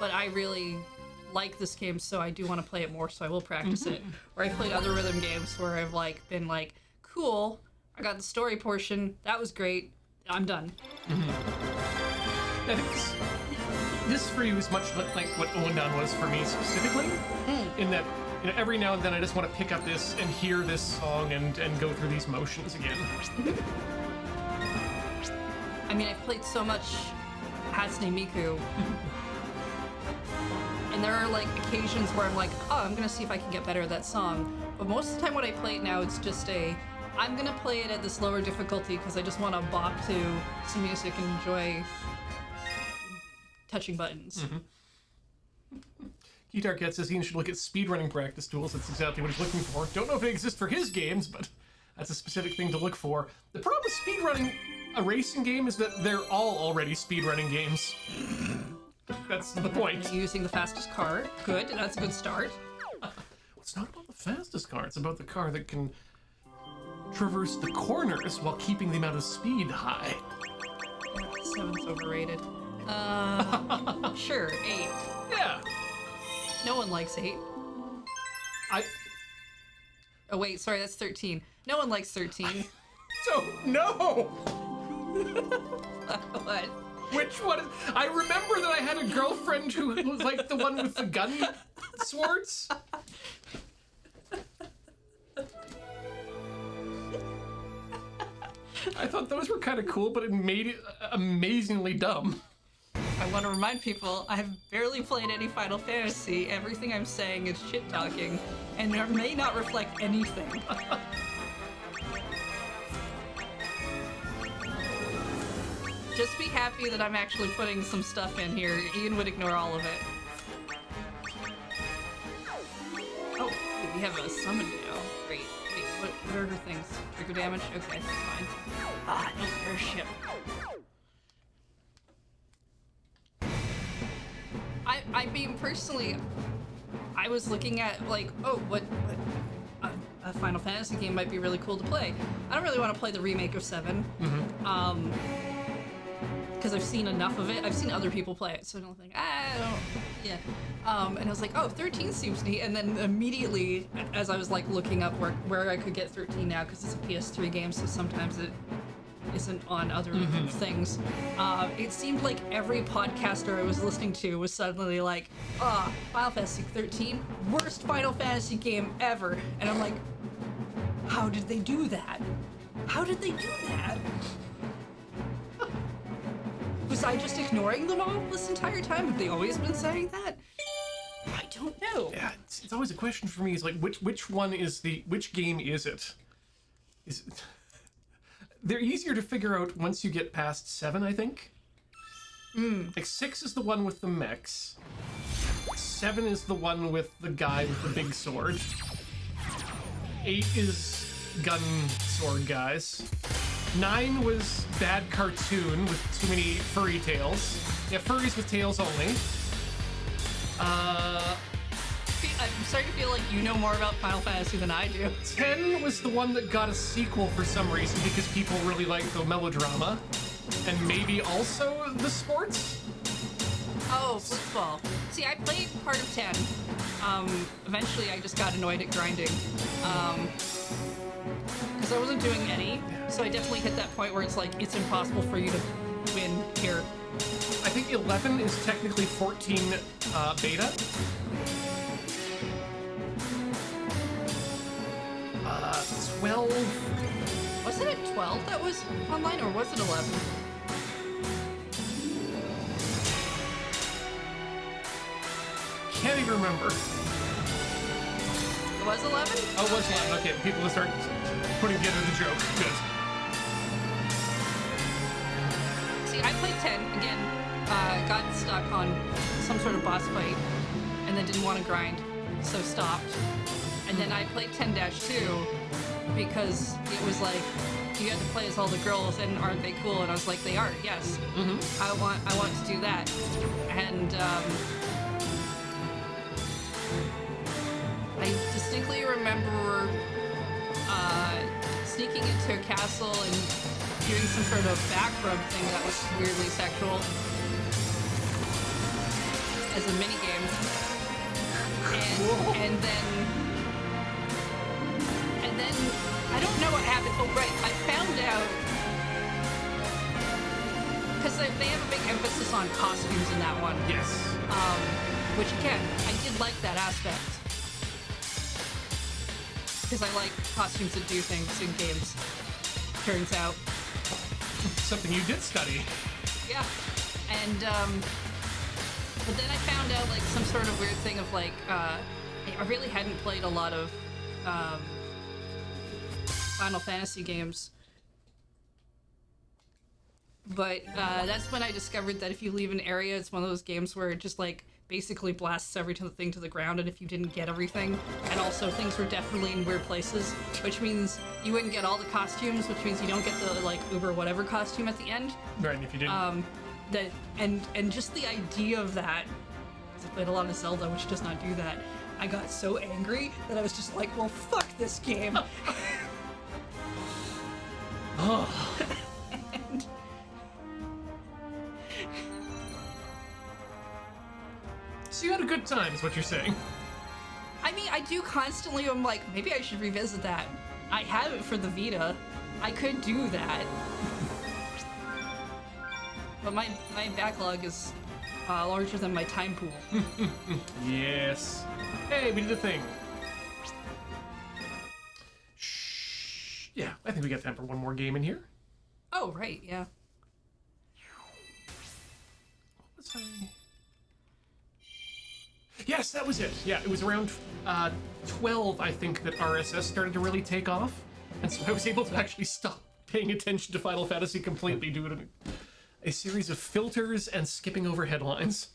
But I really like this game, so I do want to play it more, so I will practice it. Or I played other rhythm games where I've been like, cool, I got the story portion, that was great, I'm done. I think this for you is much like what Owen Down was for me specifically, in that every now and then I just want to pick up this and hear this song and go through these motions again. I mean, I've played so much Hatsune Miku. And there are occasions where I'm like, oh, I'm gonna see if I can get better at that song. But most of the time when I play it now, it's just I'm gonna play it at this lower difficulty because I just want to bop to some music and enjoy touching buttons. Guitar Cat says he should look at speedrunning practice tools. That's exactly what he's looking for. Don't know if it exists for his games, but that's a specific thing to look for. The problem with speedrunning a racing game is that they're all already speedrunning games. That's the point. Using the fastest car. Good, that's a good start. It's not about the fastest car, it's about the car that can traverse the corners while keeping the amount of speed high. 7's overrated. Sure, 8. Yeah. No one likes 8. Oh wait, sorry, that's 13. No one likes 13. So, no! What? Which one? I remember that I had a girlfriend who was like the one with the gun swords. I thought those were kind of cool, but it made it amazingly dumb. I want to remind people, I have barely played any Final Fantasy. Everything I'm saying is shit-talking, and it may not reflect anything. Just be happy that I'm actually putting some stuff in here. Ian would ignore all of it. Oh, we have a summon now. Great. Wait, what are her things? Trigger damage? Okay, that's fine. Ah, no airship. I mean, personally, I was looking at, what a Final Fantasy game might be really cool to play. I don't really want to play the remake of 7. Because I've seen enough of it. I've seen other people play it, so I don't think, yeah. And I was like, oh, 13 seems neat. And then immediately, as I was looking up where I could get 13 now, because it's a PS3 game, so sometimes it isn't on other things. It seemed like every podcaster I was listening to was suddenly like, Final Fantasy 13, worst Final Fantasy game ever. And I'm like, how did they do that? How did they do that? Was I just ignoring them all this entire time? Have they always been saying that? I don't know. Yeah, it's always a question for me. Is like which game is it? Is it? They're easier to figure out once you get past 7, I think. Like 6 is the one with the mechs. 7 is the one with the guy with the big sword. 8 is gun sword guys. 9 was bad cartoon with too many furry tails. Yeah, furries with tails only. I'm starting to feel like you know more about Final Fantasy than I do. 10 was the one that got a sequel for some reason because people really liked the melodrama. And maybe also the sports? Oh, football. See, I played part of 10. Eventually I just got annoyed at grinding. Because I wasn't doing any. So I definitely hit that point where it's like, it's impossible for you to win here. I think 11 is technically 14 beta. 12. Wasn't it 12 that was online, or was it 11? Can't even remember. It was 11? Oh, it was 11. Okay, people will start putting together the joke. Good. See, I played 10 again. Got stuck on some sort of boss fight, and then didn't want to grind, so stopped. And then I played 10-2 because it was like you had to play as all the girls, and aren't they cool? And I was like, they are, yes. I want to do that. And I distinctly remember sneaking into a castle and doing some sort of back rub thing that was weirdly sexual as a mini game. And then I don't know what happened. Oh right, I found out because they have a big emphasis on costumes in that one. Yes. Which again, I did like that aspect because I like costumes that do things in games. Turns out. Something you did study. Yeah, and but then I found out like some sort of weird thing of like I really hadn't played a lot of Final Fantasy games, but that's when I discovered that if you leave an area, it's one of those games where it just like basically blasts everything to the ground, and if you didn't get everything, and also things were definitely in weird places, which means you wouldn't get all the costumes, which means you don't get the like uber whatever costume at the end. Right, and if you didn't. That and just the idea of that, 'cause I played a lot of Zelda, which does not do that. I got so angry that I was just like, well, fuck this game. And So you had a good time, is what you're saying. I mean, I do constantly. I'm like, maybe I should revisit that. I have it for the Vita. I could do that. But my backlog is larger than my time pool. Yes. Hey, we did a thing. Shh. Yeah, I think we got time for one more game in here. Oh, right, yeah. What was I? Yes, that was it. Yeah, it was around 12, I think, that RSS started to really take off. And so I was able to actually stop paying attention to Final Fantasy completely due to a series of filters and skipping over headlines.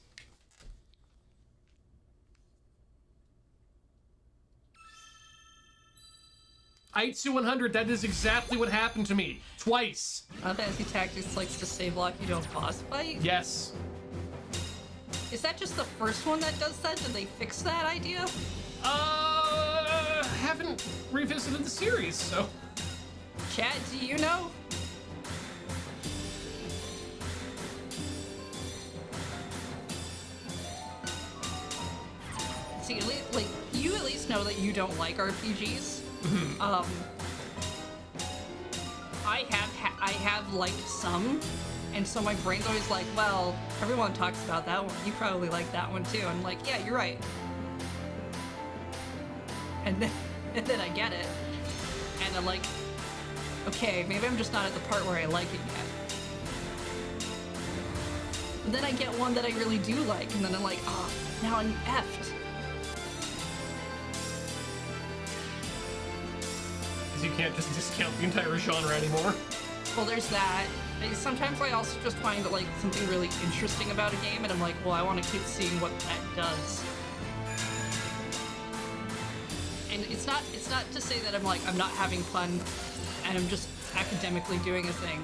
Aitsu 100, that is exactly what happened to me. Twice. Final Fantasy Tactics likes to save lock you to a boss fight? Yes. Is that just the first one that does that? Did they fix that idea? Haven't revisited the series, so. Chad, do you know? See, like, you at least know that you don't like RPGs. I have liked some, and so my brain's always like, well, everyone talks about that one. You probably like that one too. I'm like, yeah, you're right. And then I get it, and I'm like, okay, maybe I'm just not at the part where I like it yet. But then I get one that I really do like, and then I'm like, oh, now I'm effed. Because you can't just discount the entire genre anymore. Well, there's that. Sometimes I also just find like something really interesting about a game, and I'm like, well, I want to keep seeing what that does. And it's not to say that I'm not having fun, and I'm just academically doing a thing.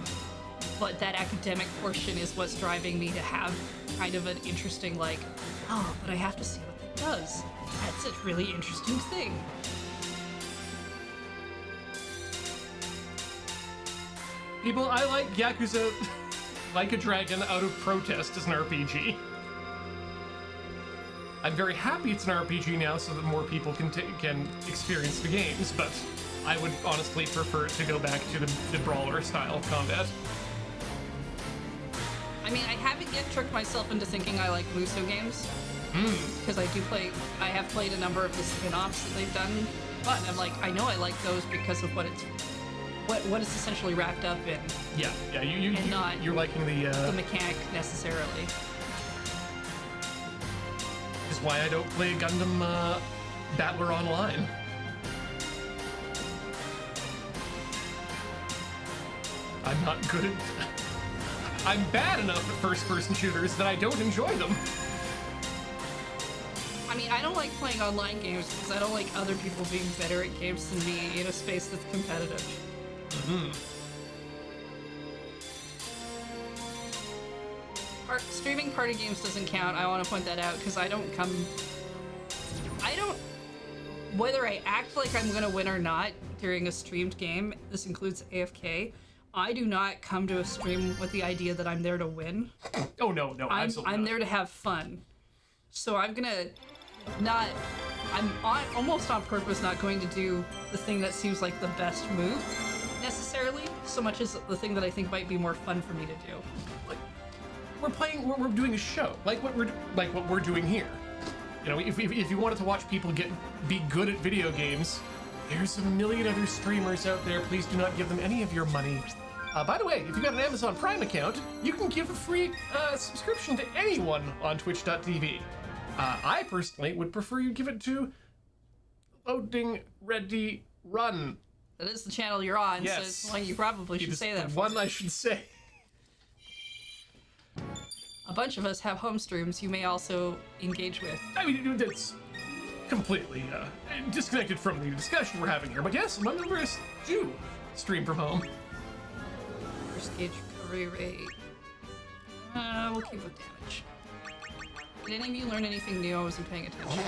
But that academic portion is what's driving me to have kind of an interesting like, oh, but I have to see what that does. That's a really interesting thing. People, I like Yakuza Like a Dragon out of protest as an RPG. I'm very happy it's an RPG now so that more people can experience the games, but I would honestly prefer it to go back to the brawler style combat. I mean, I haven't yet tricked myself into thinking I like Muso games. Because I have played a number of the spin-offs that they've done, but I'm like, I know I like those because of what it's essentially wrapped up in. Yeah, you're liking the mechanic necessarily. Is why I don't play Gundam Battler Online. I'm not good at... I'm bad enough at first-person shooters that I don't enjoy them. I mean, I don't like playing online games because I don't like other people being better at games than me in a space that's competitive. Streaming party games doesn't count. I want to point that out because whether I act like I'm going to win or not during a streamed game, this includes AFK, I do not come to a stream with the idea that I'm there to win. Oh, no, absolutely I'm not. there to have fun. So I'm almost on purpose not going to do the thing that seems like the best move, necessarily, so much as the thing that I think might be more fun for me to do. Like, we're doing a show, like what we're doing here. You know, if you wanted to watch people be good at video games, there's a million other streamers out there. Please do not give them any of your money. By the way, if you've got an Amazon Prime account, you can give a free subscription to anyone on Twitch.tv. I personally would prefer you give it to Loading Ready Run. That is the channel you're on, yes. So it's one you probably should say that. One I should say. A bunch of us have home streams you may also engage with. I mean, that's completely disconnected from the discussion we're having here. But yes, some members do stream from home. First gauge recovery rate. We'll keep with damage. Did any of you learn anything new? I wasn't paying attention.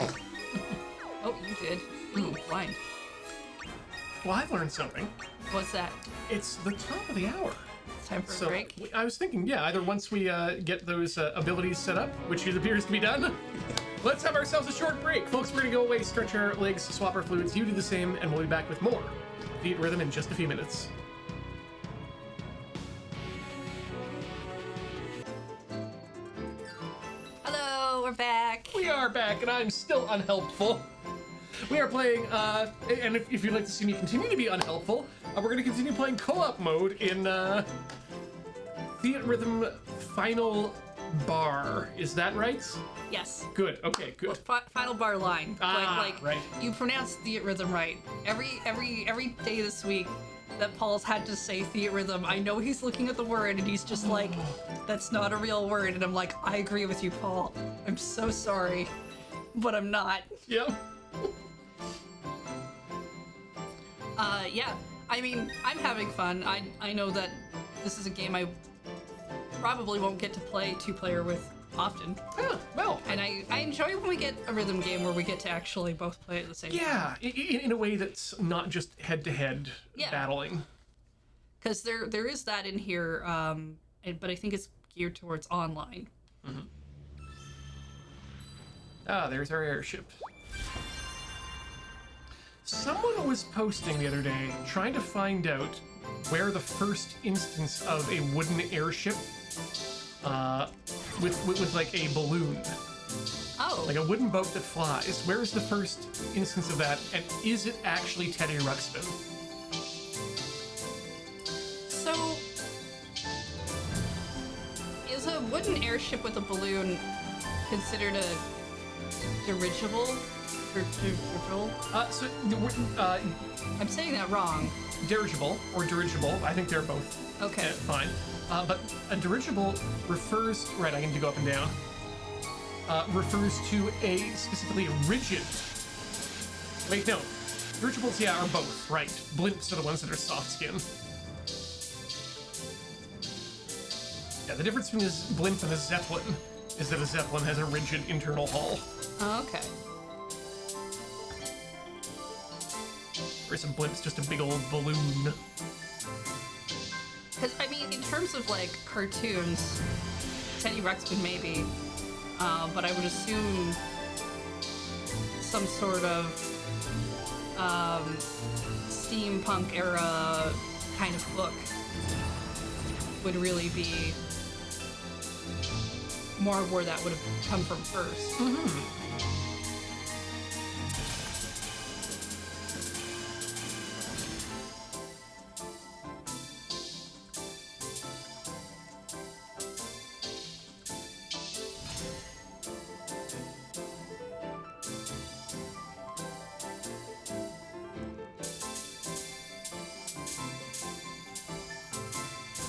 Oh, you did. Ooh, blind. Well, I've learned something. What's that? It's the top of the hour. It's time for a break. I was thinking, yeah, either once we get those abilities set up, which it appears to be done, let's have ourselves a short break. Folks, we're gonna go away, stretch our legs, swap our fluids, you do the same, and we'll be back with more Theatrhythm in just a few minutes. Hello, we're back. We are back, and I'm still unhelpful. We are playing, and if you'd like to see me continue to be unhelpful, we're going to continue playing co-op mode in Theatrhythm Final Bar. Is that right? Yes. Good. Okay. Good. Well, final bar line. Right. You pronounce Theatrhythm right. Every day this week that Paul's had to say Theatrhythm, I know he's looking at the word and he's just like, that's not a real word. And I'm like, I agree with you, Paul. I'm so sorry, but I'm not. Yep. Yeah. I mean, I'm having fun. I know that this is a game I probably won't get to play two-player with often. Yeah, well. And I enjoy when we get a rhythm game where we get to actually both play at the same time. Yeah, in a way that's not just head-to-head battling. Because there is that in here, but I think it's geared towards online. Mm-hmm. There's our airship. Someone was posting the other day trying to find out where the first instance of a wooden airship with like a balloon, Oh. like a wooden boat that flies. Where is the first instance of that, and is it actually Teddy Ruxpin? So, is a wooden airship with a balloon considered a dirigible? Dirigible? I'm saying that wrong. Dirigible or dirigible, I think they're both Okay. fine. But a dirigible refers, right, I need to go up and down, refers to specifically a rigid, wait, no, dirigibles, yeah, are both, right. Blimps are the ones that are soft skin. Yeah, the difference between a blimp and a zeppelin is that a zeppelin has a rigid internal hull, Okay. whereas a blimp's just a big old balloon. Because, I mean, in terms of, like, cartoons, Teddy Ruxpin maybe, but I would assume some sort of steampunk era kind of book would really be more of where that would have come from first. Mm-hmm.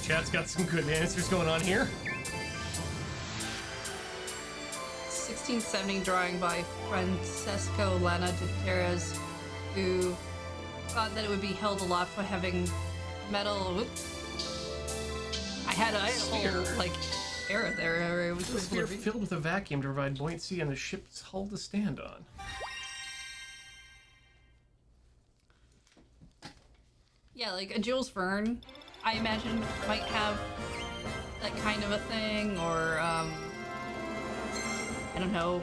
Chat's got some good answers going on here. 1670 drawing by Francesco Lana de Terres, who thought that it would be held aloft by having metal. I had a whole like era there. Where it was A just sphere filled with a vacuum to provide buoyancy and the ship's hull to stand on. Yeah, like a Jules Verne, I imagine might have that kind of a thing, or I don't know.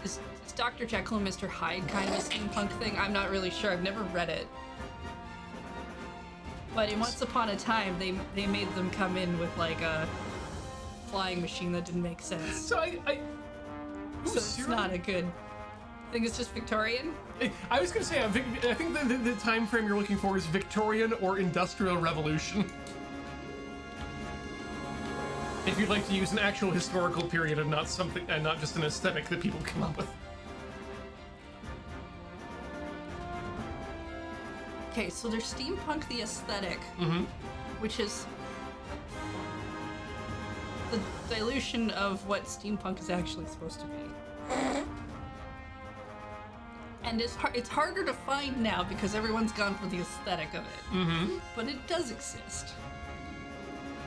Is Dr. Jekyll and Mr. Hyde kind of a steampunk thing? I'm not really sure. I've never read it. But in Once Upon a Time, they made them come in with like a flying machine that didn't make sense. So So it's not a good. I think it's just Victorian. I was going to say, I think the time frame you're looking for is Victorian or Industrial Revolution. If you'd like to use an actual historical period and not something, and not just an aesthetic that people come up with. Okay, so there's steampunk the aesthetic, which is the dilution of what steampunk is actually supposed to be. And it's harder to find now because everyone's gone for the aesthetic of it. But it does exist.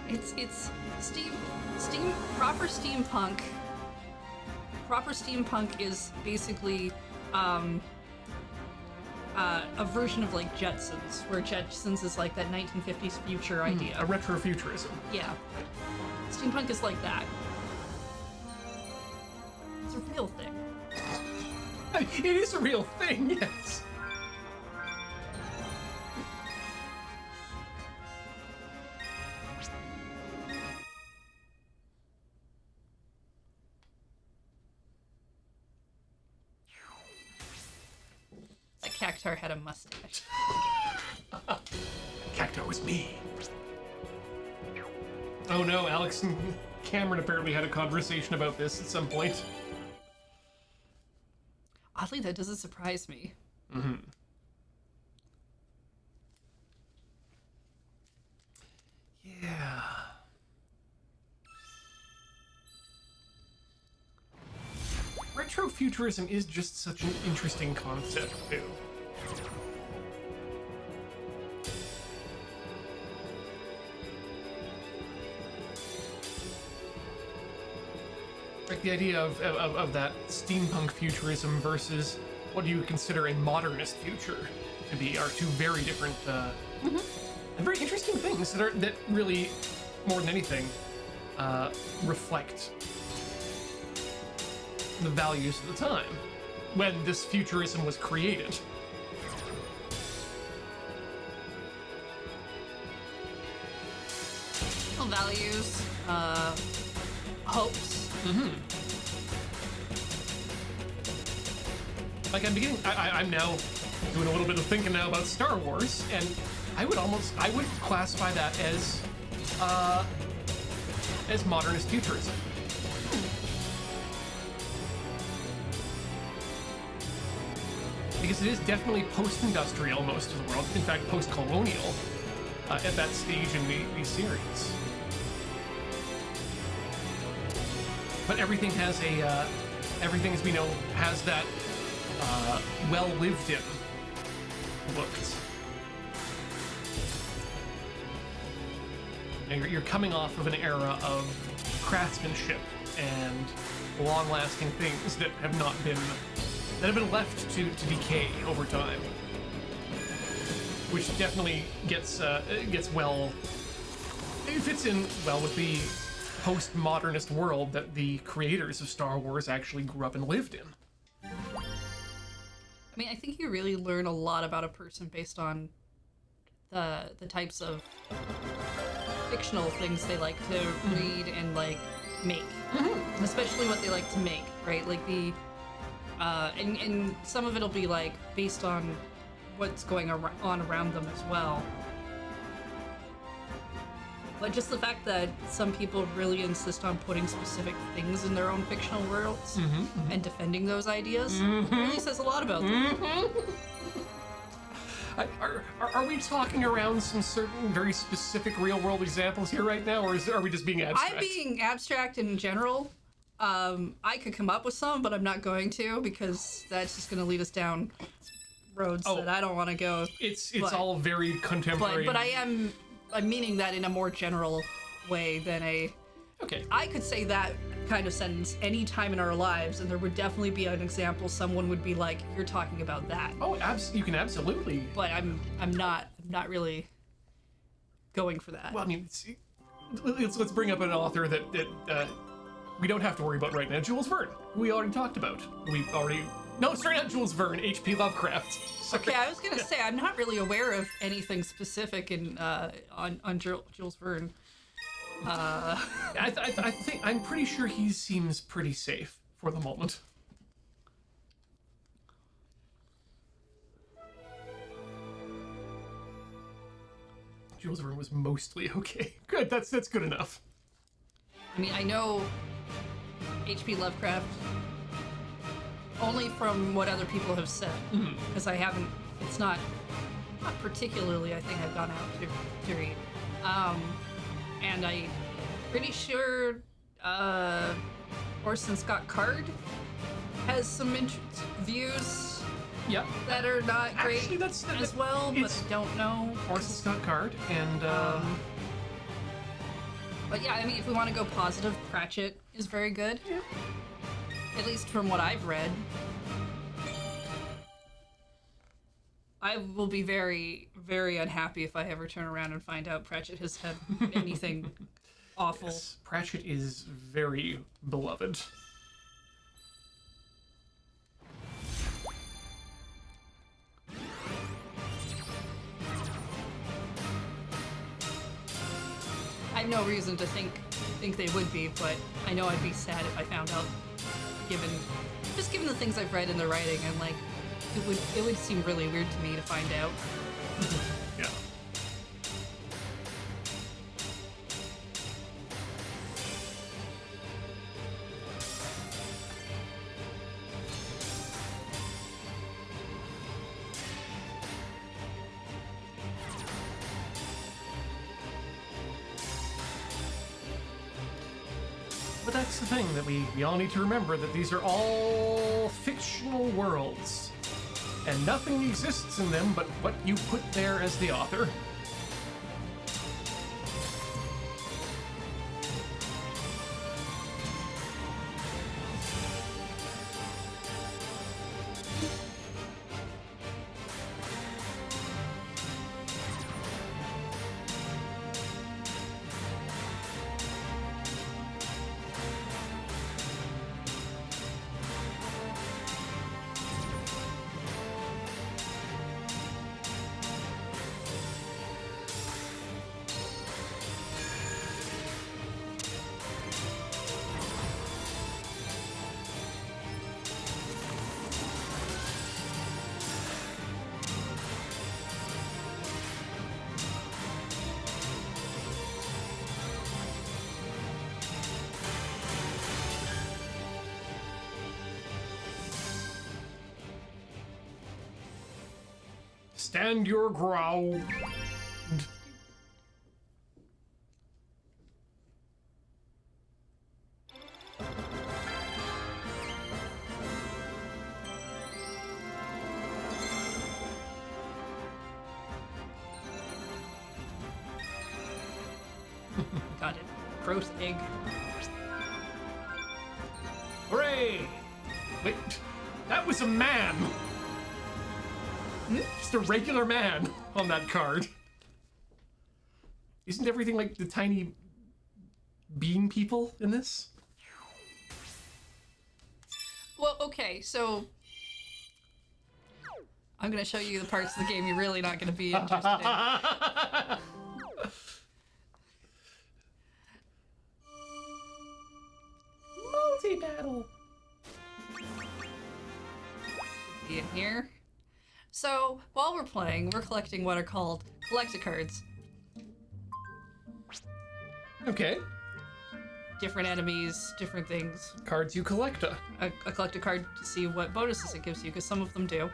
It's proper steampunk. Proper steampunk is basically a version of like Jetsons, where Jetsons is like that 1950s future idea. A retrofuturism. Yeah. Steampunk is like that. It's a real thing. It is a real thing, yes. That Cactar had a mustache. Cactar was me. Oh no, Alex and Cameron apparently had a conversation about this at some point. Oddly, that doesn't surprise me. Yeah. Retrofuturism is just such an interesting concept, too. Like the idea of that steampunk futurism versus what do you consider a modernist future to be are two very different and very interesting things that really, more than anything, reflect the values of the time when this futurism was created. Values, hopes. Like I'm now doing a little bit of thinking now about Star Wars, and I would classify that as modernist futurism. Because it is definitely post-industrial most of the world, in fact post-colonial at that stage in the series. But everything has everything as we know has that well lived in looked. And you're coming off of an era of craftsmanship and long-lasting things that have been left to decay over time, which definitely gets well. It fits in well with the postmodernist world that the creators of Star Wars actually grew up and lived in. I mean, I think you really learn a lot about a person based on the types of fictional things they like to read and like make, especially what they like to make, right? Like and some of it'll be like based on what's going on around them as well. But just the fact that some people really insist on putting specific things in their own fictional worlds and defending those ideas really says a lot about them. Are we talking around some certain very specific real-world examples here right now, or are we just being abstract? I'm being abstract in general. I could come up with some, but I'm not going to, because that's just going to lead us down roads that I don't want to go. It's all very contemporary. But I'm meaning that in a more general way than a... Okay. I could say that kind of sentence any time in our lives, and there would definitely be an example someone would be like, you're talking about that. Oh, you can absolutely. But I'm not really going for that. Well, I mean, let's bring up an author that we don't have to worry about right now. Jules Verne, who we already talked about. No, sorry, not Jules Verne. H.P. Lovecraft. Sorry. Okay, I was gonna say I'm not really aware of anything specific on Jules Verne. I think I'm pretty sure he seems pretty safe for the moment. Jules Verne was mostly okay. Good, that's good enough. I mean, I know H.P. Lovecraft only from what other people have said, because I haven't. It's not particularly. I think I've gone out to read, and I'm pretty sure Orson Scott Card has some views. Yep. That are not great. Actually, that's as well, but I don't know. Orson Scott Card and. But yeah, I mean, if we want to go positive, Pratchett is very good. Yeah. At least from what I've read. I will be very, very unhappy if I ever turn around and find out Pratchett has had anything awful. Yes, Pratchett is very beloved. I have no reason to think they would be, but I know I'd be sad if I found out, given the things I've read in the writing, and like it would seem really weird to me to find out. Yeah. But that's the thing, that we all need to remember, that these are all fictional worlds. And nothing exists in them but what you put there as the author. Stand your ground. Got it. Gross egg. Hooray! Wait, that was a man. Just a regular man on that card. Isn't everything like the tiny bean people in this? Well, okay, so I'm gonna show you the parts of the game you're really not gonna be interested in. Multi-battle. Be in here. So while we're playing, we're collecting what are called collector cards. Okay. Different enemies, different things. Cards you collect. I collect a card to see what bonuses it gives you, because some of them do.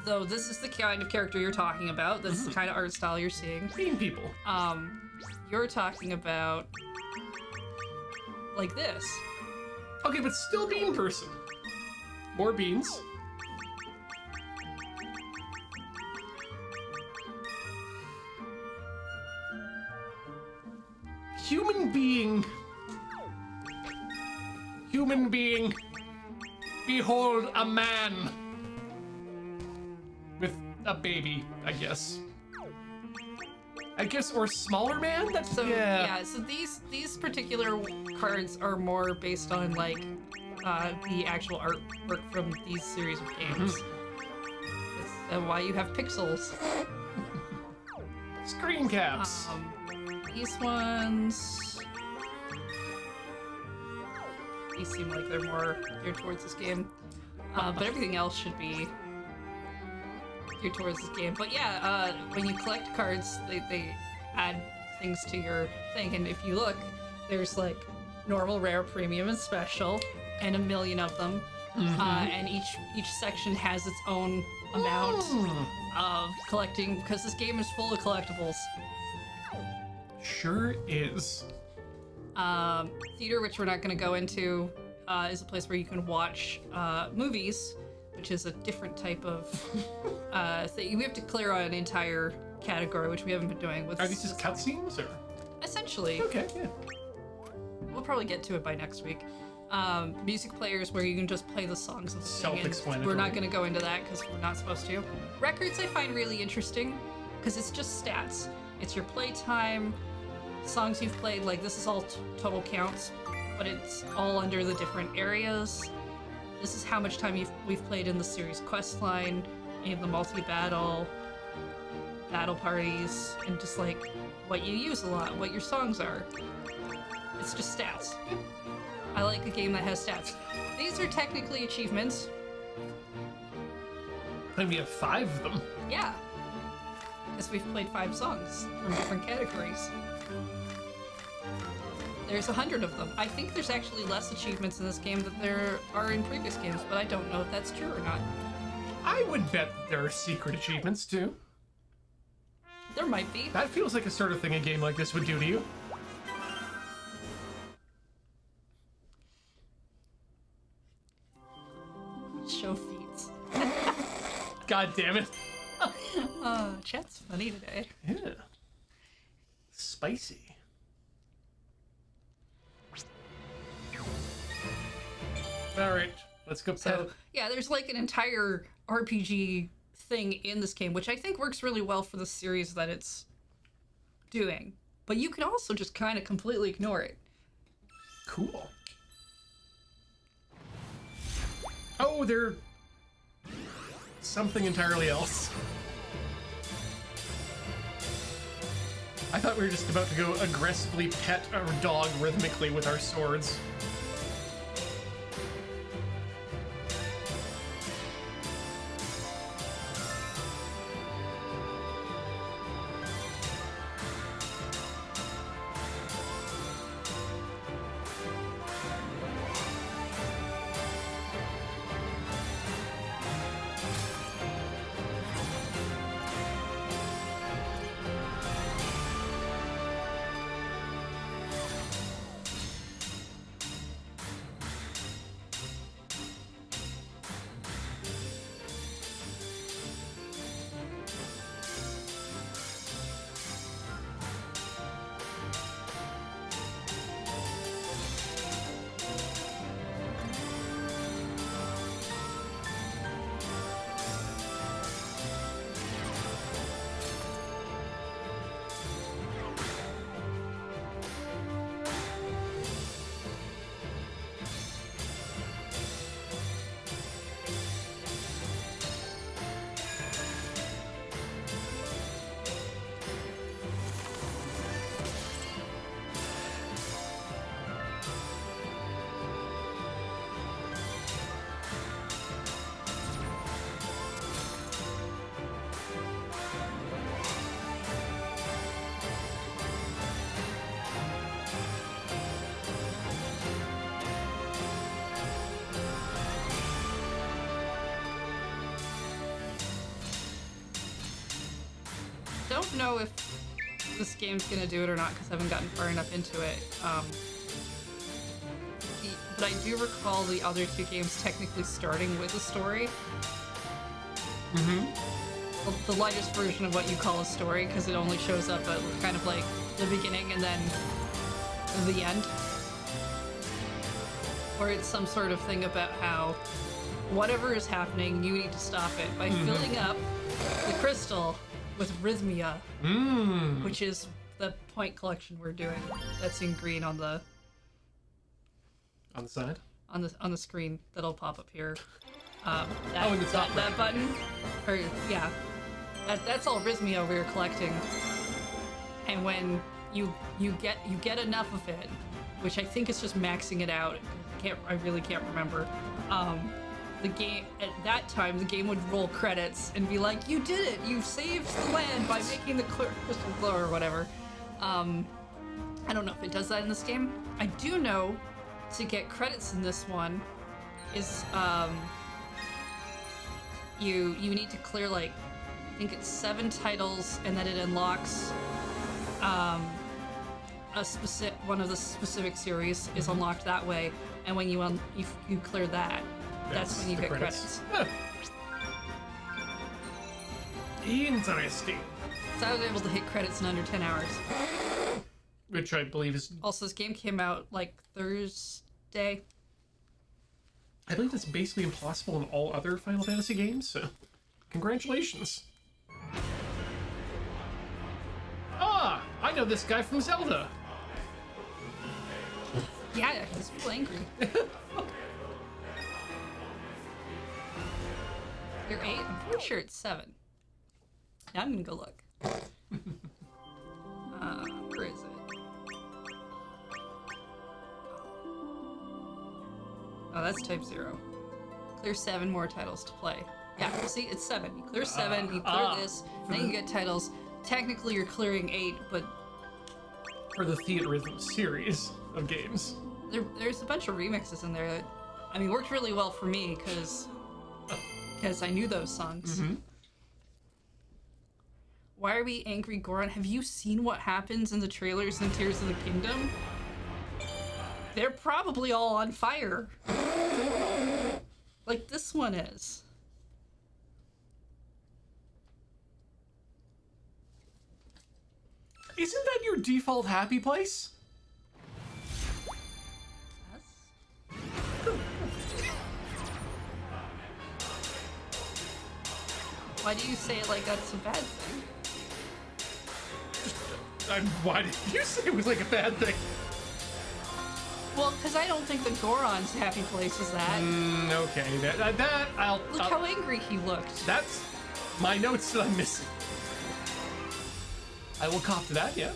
Though this is the kind of character you're talking about. This is the kind of art style you're seeing. Bean people. You're talking about like this. Okay, but still bean person. More beans. Human being. Human being. Behold a man. With a baby, I guess. Or smaller man? That's So so these particular cards are more based on like the actual artwork from these series of games. That's why you have pixels. Screen caps. These ones, these seem like they're more geared towards this game, but everything else should be geared towards this game. But yeah, when you collect cards, they add things to your thing, and if you look, there's like normal, rare, premium, and special, and 1 million of them, and each section has its own amount of collecting, because this game is full of collectibles. Sure is. Theater, which we're not going to go into, is a place where you can watch movies, which is a different type of thing. We have to clear out an entire category, which we haven't been doing. Are these just cutscenes, or? Essentially. Okay, yeah. We'll probably get to it by next week. Music players, where you can just play the songs of the thing, and Self-explanatory. we're not going to go into that because we're not supposed to. Records I find really interesting because it's just stats. It's your playtime, songs you've played, like this is all total counts, but it's all under the different areas. This is how much time we've played in the series quest line, in the multi-battle, battle parties, and just like what you use a lot, what your songs are. It's just stats. I like a game that has stats. These are technically achievements. And we have 5 of them. Yeah. Because we've played 5 songs from different categories. There's 100 of them. I think there's actually less achievements in this game than there are in previous games, but I don't know if that's true or not. I would bet there are secret achievements, too. There might be. That feels like a sort of thing a game like this would do to you. Show feats. God damn it. Chat's funny today. Yeah. Spicy. All right, let's go. So, yeah, there's like an entire RPG thing in this game, which I think works really well for the series that it's doing. But you can also just kind of completely ignore it. Cool. Oh, they're something entirely else. I thought we were just about to go aggressively pet our dog rhythmically with our swords. don't know if this game's gonna do it or not because I haven't gotten far enough into it. But I do recall the other two games technically starting with a story. The lightest version of what you call a story, because it only shows up at kind of like the beginning and then the end. Or it's some sort of thing about how whatever is happening, you need to stop it by filling up the crystal with rhythmia, which is the point collection we're doing. That's in green on the side? On the screen that'll pop up here. In the top that button, or yeah, that's all rhythmia we're collecting. And when you get enough of it, which I think is just maxing it out. I really can't remember. The game at that time, the game would roll credits and be like, "You did it! You saved the land by making the crystal glow," or whatever. I don't know if it does that in this game. I do know to get credits in this one is you need to clear like I think it's 7 titles, and then it unlocks one of the specific series is unlocked that way, and when you clear that, that's when you get credits. Huh. Interesting. So I was able to hit credits in under 10 hours. Which I believe is... Also, this game came out like Thursday. I believe that's basically impossible in all other Final Fantasy games, so congratulations. Ah, I know this guy from Zelda. Yeah, he's real angry. You're 8? I'm pretty sure it's 7. Now I'm gonna go look. Where is it? Oh, that's type 0. Clear 7 more titles to play. Yeah, see, it's 7. You clear 7, you clear this, then you get titles. Technically, you're clearing 8, but... For the Theatrhythm series of games. There's a bunch of remixes in there that, I mean, worked really well for me, because I knew those songs. Why are we angry, Goron? Have you seen what happens in the trailers in Tears of the Kingdom? They're probably all on fire. Like this one is. Isn't that your default happy place? Why do you say it like that's a bad thing? Why did you say it was like a bad thing? Well, because I don't think the Goron's happy place is that. Okay, I'll... Look how angry he looked. That's my notes that I'm missing. I will cop to that, yeah.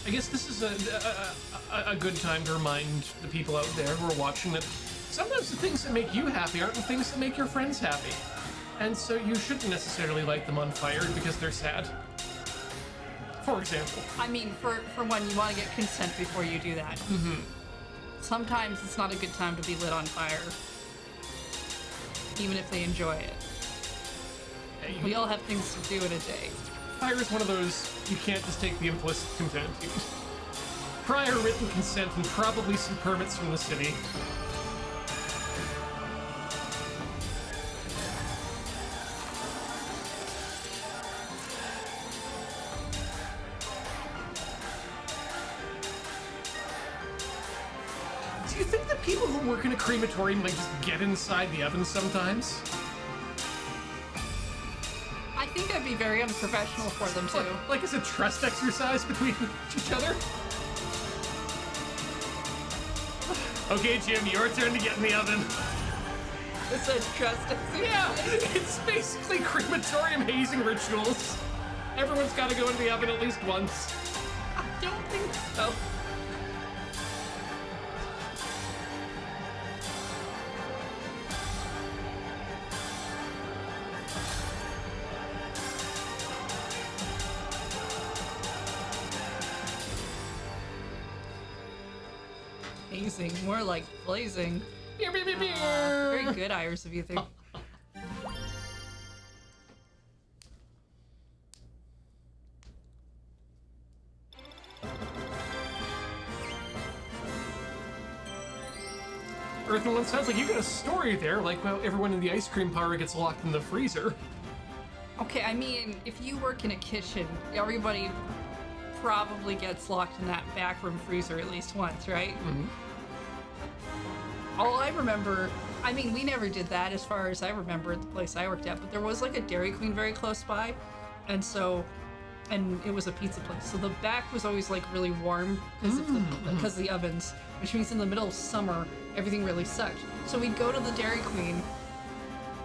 I guess this is a good time to remind the people out there who are watching that sometimes the things that make you happy aren't the things that make your friends happy. And so you shouldn't necessarily light them on fire because they're sad. For example. I mean, for one, you want to get consent before you do that. Sometimes it's not a good time to be lit on fire. Even if they enjoy it. Hey, we all have things to do in a day. Fire is one of those, you can't just take the implicit consent. Prior written consent and probably some permits from the city. Do you think that people who work in a crematorium like just get inside the oven sometimes? I think that'd be very unprofessional for them too. Like it's a trust exercise between each other? Okay, Jim, your turn to get in the oven. It's a trust exercise. Yeah, it's basically crematorium hazing rituals. Everyone's got to go in the oven at least once. I don't think so. Hazing, more like blazing. Very good, Iris, if you think. Earth on one side's like, you got a story there, like, well, everyone in the ice cream parlor gets locked in the freezer. Okay, I mean, if you work in a kitchen, everybody probably gets locked in that backroom freezer at least once, right? Mm-hmm. All I remember, I mean, we never did that as far as I remember at the place I worked at, but there was like a Dairy Queen very close by, and it was a pizza place. So the back was always like really warm because of the ovens, which means in the middle of summer, everything really sucked. So we'd go to the Dairy Queen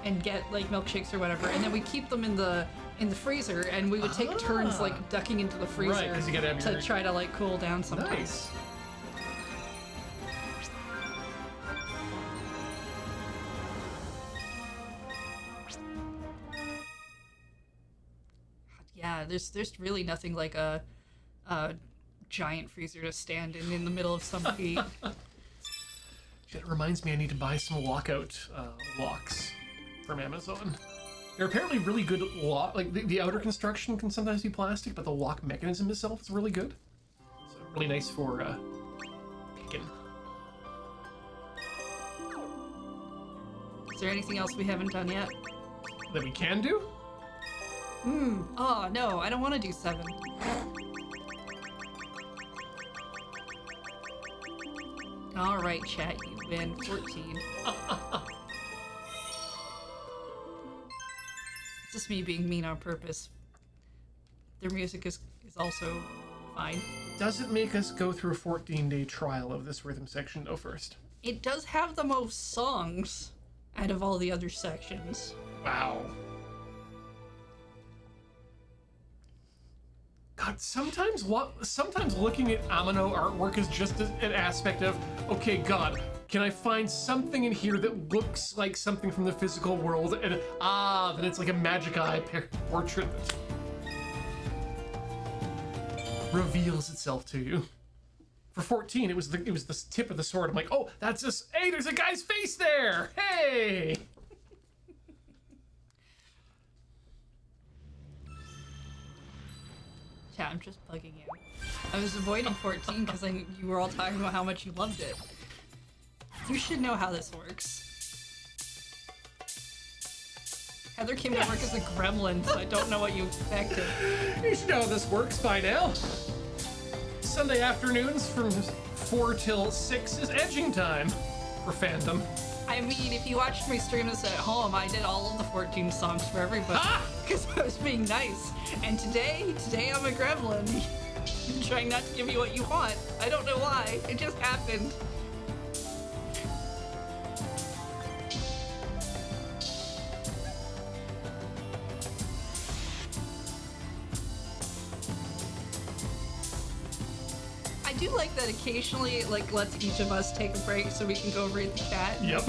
and get like milkshakes or whatever, and then we'd keep them in the freezer, and we would take turns like ducking into the freezer Right, 'cause you gotta have your... try to like cool down sometimes. Nice. Yeah, there's really nothing like a giant freezer to stand in the middle of some heat. It reminds me I need to buy some lockout locks from Amazon. They're apparently really good lock. Like the outer construction can sometimes be plastic, but the lock mechanism itself is really good. So really nice for picking. Is there anything else we haven't done yet? That we can do? Oh no, I don't want to do 7. All right, chat, you win 14. It's just me being mean on purpose. Their music is also fine. Does it make us go through a 14-day trial of this rhythm section though first? It does have the most songs out of all the other sections. Wow. God, sometimes looking at Amino artwork is just an aspect of, okay, God, can I find something in here that looks like something from the physical world? And then it's like a magic eye portrait that reveals itself to you. For 14, it was the tip of the sword. I'm like, oh, that's just, hey, there's a guy's face there. Hey. Yeah, I'm just bugging you. I was avoiding 14 because you were all talking about how much you loved it. You should know how this works. Heather came to work as a gremlin, so I don't know what you expected. You should know how this works by now. Sunday afternoons from 4 till 6 is edging time for fandom. I mean, if you watched me stream this at home, I did all of the 14 songs for everybody because I was being nice. And today I'm a gremlin. I'm trying not to give you what you want. I don't know why. It just happened. I do like that occasionally it lets each of us take a break so we can go read the chat. Yep.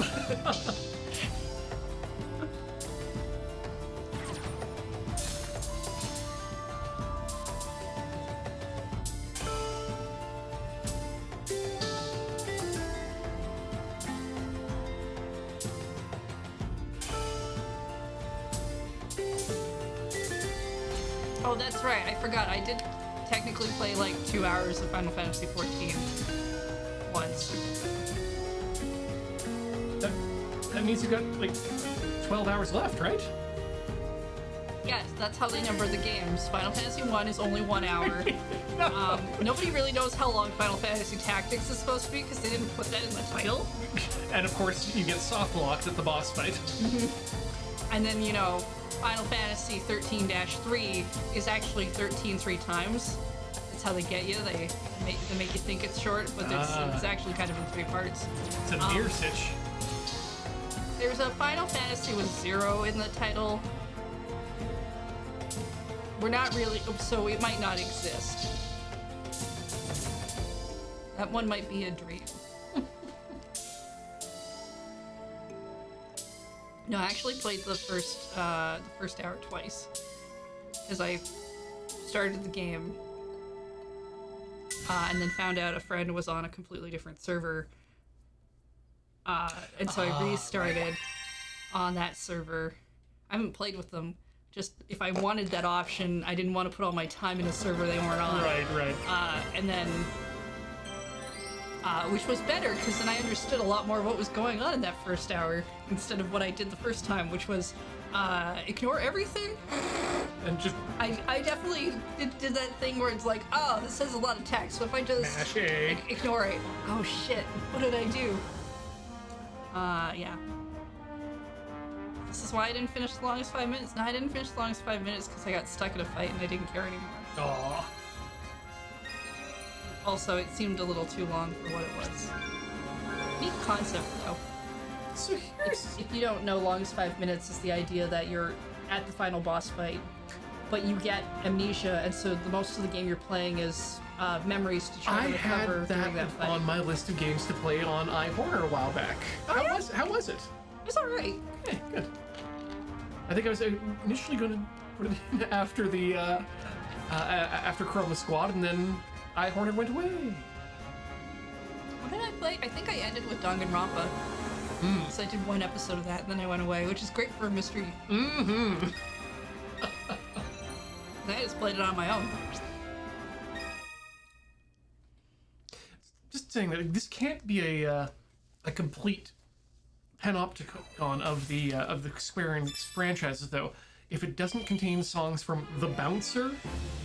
Oh, that's right. I forgot. I did technically play like 2 hours of Final Fantasy XIV once. That means you got like 12 hours left, right? Yes, that's how they number the games. Final Fantasy 1 is only 1 hour. No. Nobody really knows how long Final Fantasy Tactics is supposed to be because they didn't put that in the title. And of course, you get soft locked at the boss fight. And then, Final Fantasy 13-3 is actually 13 3 times. That's how they get you. They make you think it's short, but it's actually kind of in 3 parts. It's a mirror sitch. There's a Final Fantasy with 0 in the title. We're not really, so it might not exist. That one might be a dream. No, I actually played the first hour twice. Because I started the game and then found out a friend was on a completely different server. And so I restarted on that server. I haven't played with them. Just if I wanted that option, I didn't want to put all my time in a server they weren't on. Right. And then which was better because then I understood a lot more what was going on in that first hour instead of what I did the first time, which was ignore everything. And just I definitely did that thing where it's like, oh, this has a lot of text, so if I just mash A. ignore it. Oh shit, what did I do? Yeah. This is why I didn't finish the longest 5 minutes. No, I didn't finish the longest 5 minutes because I got stuck in a fight and I didn't care anymore. Aw. Also, it seemed a little too long for what it was. Neat concept, though. So here's... If you don't know, longest 5 minutes is the idea that you're at the final boss fight, but you get amnesia, and so the most of the game you're playing is memories to try I to recover had during that that fight. on my list of games to play on iHorror a while back. How was it? It's alright. Okay, good. I think I was initially going to put it in after the after Chroma Squad, and then iHorror went away. What did I play? I think I ended with Danganronpa. So I did one episode of that, and then I went away, which is great for a mystery. Mm-hmm. I just played it on my own. Just saying that this can't be a complete panopticon of the Square Enix franchises, though, if it doesn't contain songs from The Bouncer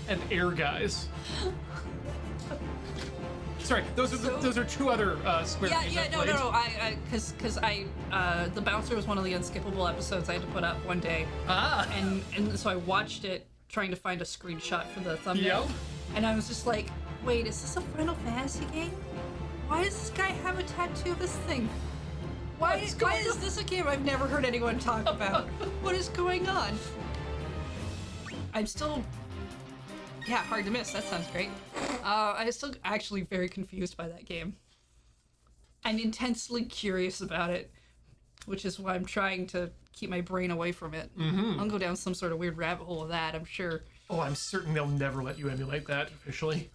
and Air Guys. Sorry, those are two other Square games I played. No. Because The Bouncer was one of the unskippable episodes I had to put up one day. And so I watched it trying to find a screenshot for the thumbnail. Yep. And I was just like, wait, is this a Final Fantasy game? Why does this guy have a tattoo of this thing? Why is this a game I've never heard anyone talk about? What is going on? I'm still... Yeah, hard to miss. That sounds great. I'm still actually very confused by that game. I'm intensely curious about it, which is why I'm trying to keep my brain away from it. Mm-hmm. I'll go down some sort of weird rabbit hole of that, I'm sure. Oh, I'm certain they'll never let you emulate that officially.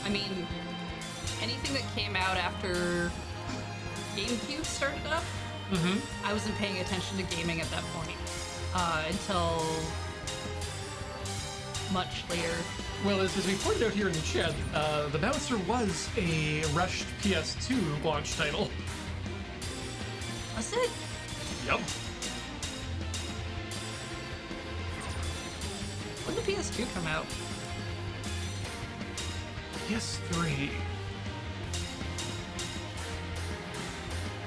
I mean, anything that came out after GameCube started up, I wasn't paying attention to gaming at that point until much later. Well, as we pointed out here in the chat, The Bouncer was a rushed PS2 launch title. Was it? Yep. When did the PS2 come out? PS3.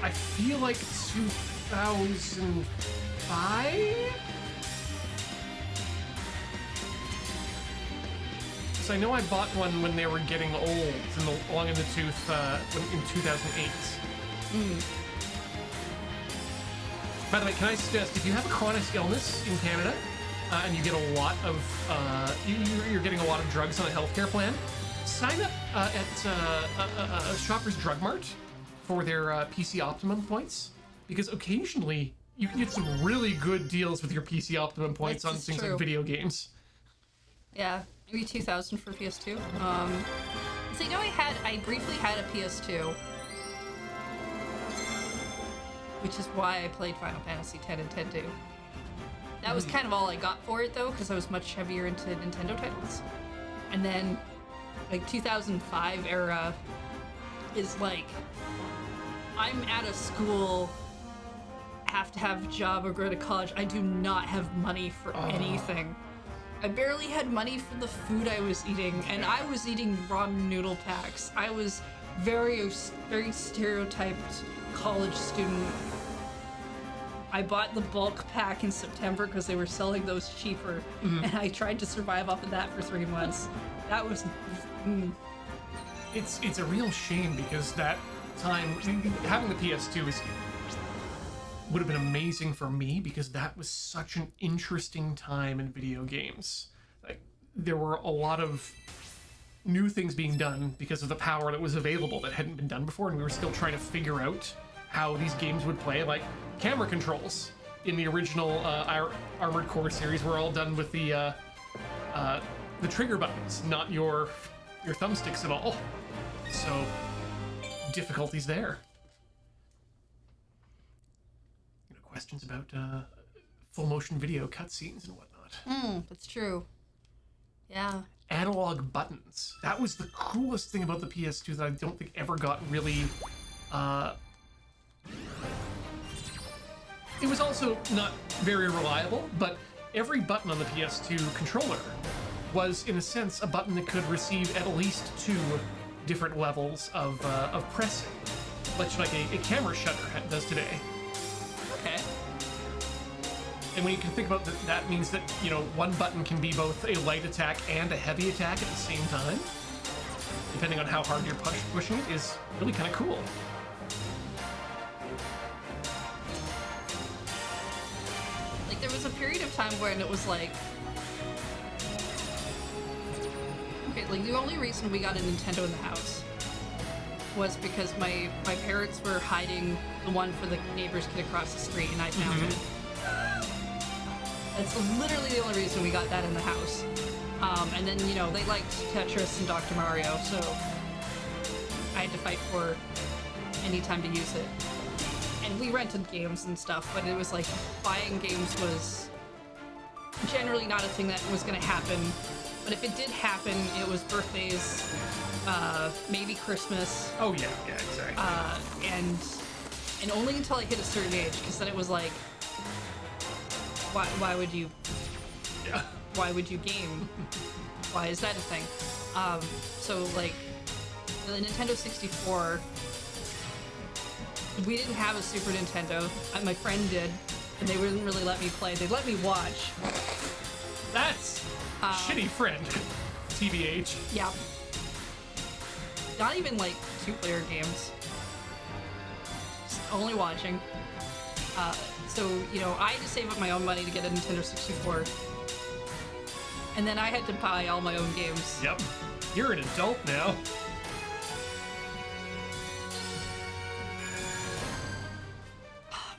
I feel like 2005? So I know I bought one when they were getting old, long in the tooth, in 2008. By the way, can I suggest, if you have a chronic illness in Canada, and you get a lot of, you're getting a lot of drugs on a healthcare plan, sign up at Shoppers Drug Mart for their PC Optimum points, because occasionally you can get some really good deals with your PC Optimum points That's on just things true. like video games. Yeah, maybe 2000 for PS2. So you know, I briefly had a PS2, which is why I played Final Fantasy X and X-2. That was kind of all I got for it, though, because I was much heavier into Nintendo titles. And then, like, 2005 era is like, I'm at a school, have to have a job or go to college. I do not have money for anything. I barely had money for the food I was eating, and I was eating ramen noodle packs. I was very stereotyped college student. I bought the bulk pack in September because they were selling those cheaper, and I tried to survive off of that for 3 months. That was... It's a real shame, because that time, having the PS2 is... would have been amazing for me because that was such an interesting time in video games. Like, there were a lot of new things being done because of the power that was available that hadn't been done before, and we were still trying to figure out how these games would play. Like, camera controls in the original Armored Core series were all done with the trigger buttons, not your thumbsticks at all. So, difficulties there. Questions about full motion video cutscenes and whatnot. That's true. Yeah. Analog buttons. That was the coolest thing about the PS2 that I don't think ever got really... It was also not very reliable, but every button on the PS2 controller was, in a sense, a button that could receive at least 2 different levels of pressing, much like a camera shutter does today. Okay. And when you can think about that, that means that, you know, one button can be both a light attack and a heavy attack at the same time, depending on how hard you're pushing it, is really kind of cool. Like, there was a period of time when it was like... Okay, like, the only reason we got a Nintendo in the house was because my parents were hiding the one for the neighbor's kid across the street, and I found it. That's literally the only reason we got that in the house. And then, you know, they liked Tetris and Dr. Mario, so I had to fight for any time to use it. And we rented games and stuff, but it was like buying games was generally not a thing that was going to happen. But if it did happen, it was birthdays, maybe Christmas. Oh yeah, exactly. And only until I hit a certain age, because then it was like, why would you? Yeah. Why would you game? Why is that a thing? So like, the Nintendo 64, we didn't have a Super Nintendo. My friend did, and they wouldn't really let me play. They'd let me watch. That's shitty friend, TBH. Yeah. Not even like 2-player games. Just only watching. So, you know, I had to save up my own money to get a Nintendo 64. And then I had to buy all my own games. Yep. You're an adult now.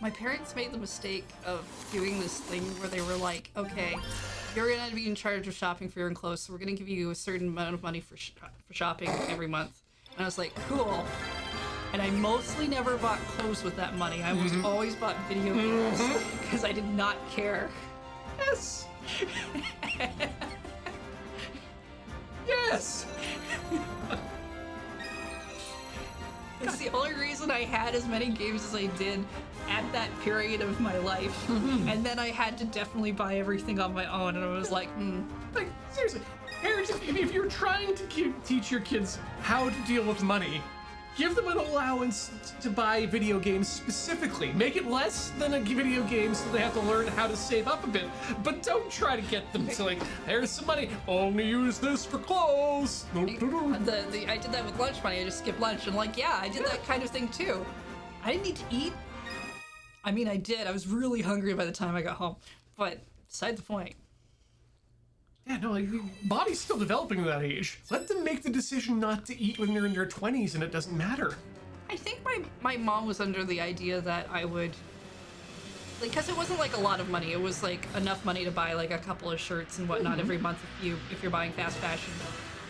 My parents made the mistake of doing this thing where they were like, okay, you're going to be in charge of shopping for your own clothes, so we're going to give you a certain amount of money for shopping every month. And I was like, cool. And I mostly never bought clothes with that money. I almost always bought video games because I did not care. Yes. Yes. It's the only reason I had as many games as I did at that period of my life. And then I had to definitely buy everything on my own, and I was like, Like, seriously, parents, if you're trying to teach your kids how to deal with money, give them an allowance to buy video games specifically. Make it less than a video game so they have to learn how to save up a bit. But don't try to get them to, like, here's some money, only use this for clothes. I did that with lunch money. I just skipped lunch, and like, yeah, I did that kind of thing too. I didn't need to eat. I mean, I did. I was really hungry by the time I got home. But beside the point. Yeah, no, like, body's still developing at that age. Let them make the decision not to eat when they're in their 20s and it doesn't matter. I think my mom was under the idea that I would, like, because it wasn't like a lot of money. It was like enough money to buy like a couple of shirts and whatnot every month if you're buying fast fashion.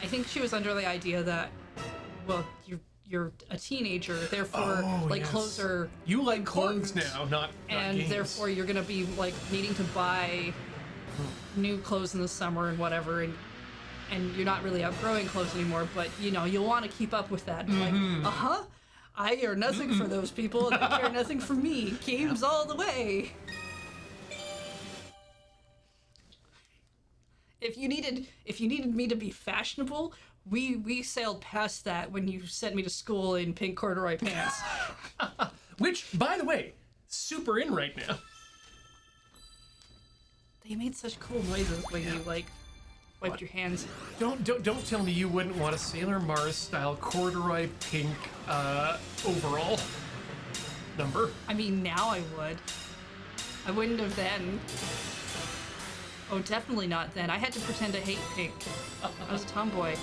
I think she was under the idea that, well, you're a teenager, therefore clothes are you like clothes now, not and games. Therefore you're gonna be like needing to buy new clothes in the summer and whatever, and you're not really outgrowing clothes anymore, but you know you'll want to keep up with that. Like, I care nothing for those people, and they care nothing for me. Games all the way. If you needed me to be fashionable, we sailed past that when you sent me to school in pink corduroy pants. Which, by the way, super in right now. They made such cool noises when you like wiped your hands. Don't tell me you wouldn't want a Sailor Mars style corduroy pink overall. number. I mean, now I would. I wouldn't have then. Oh, definitely not then. I had to pretend to hate pink. I was a tomboy.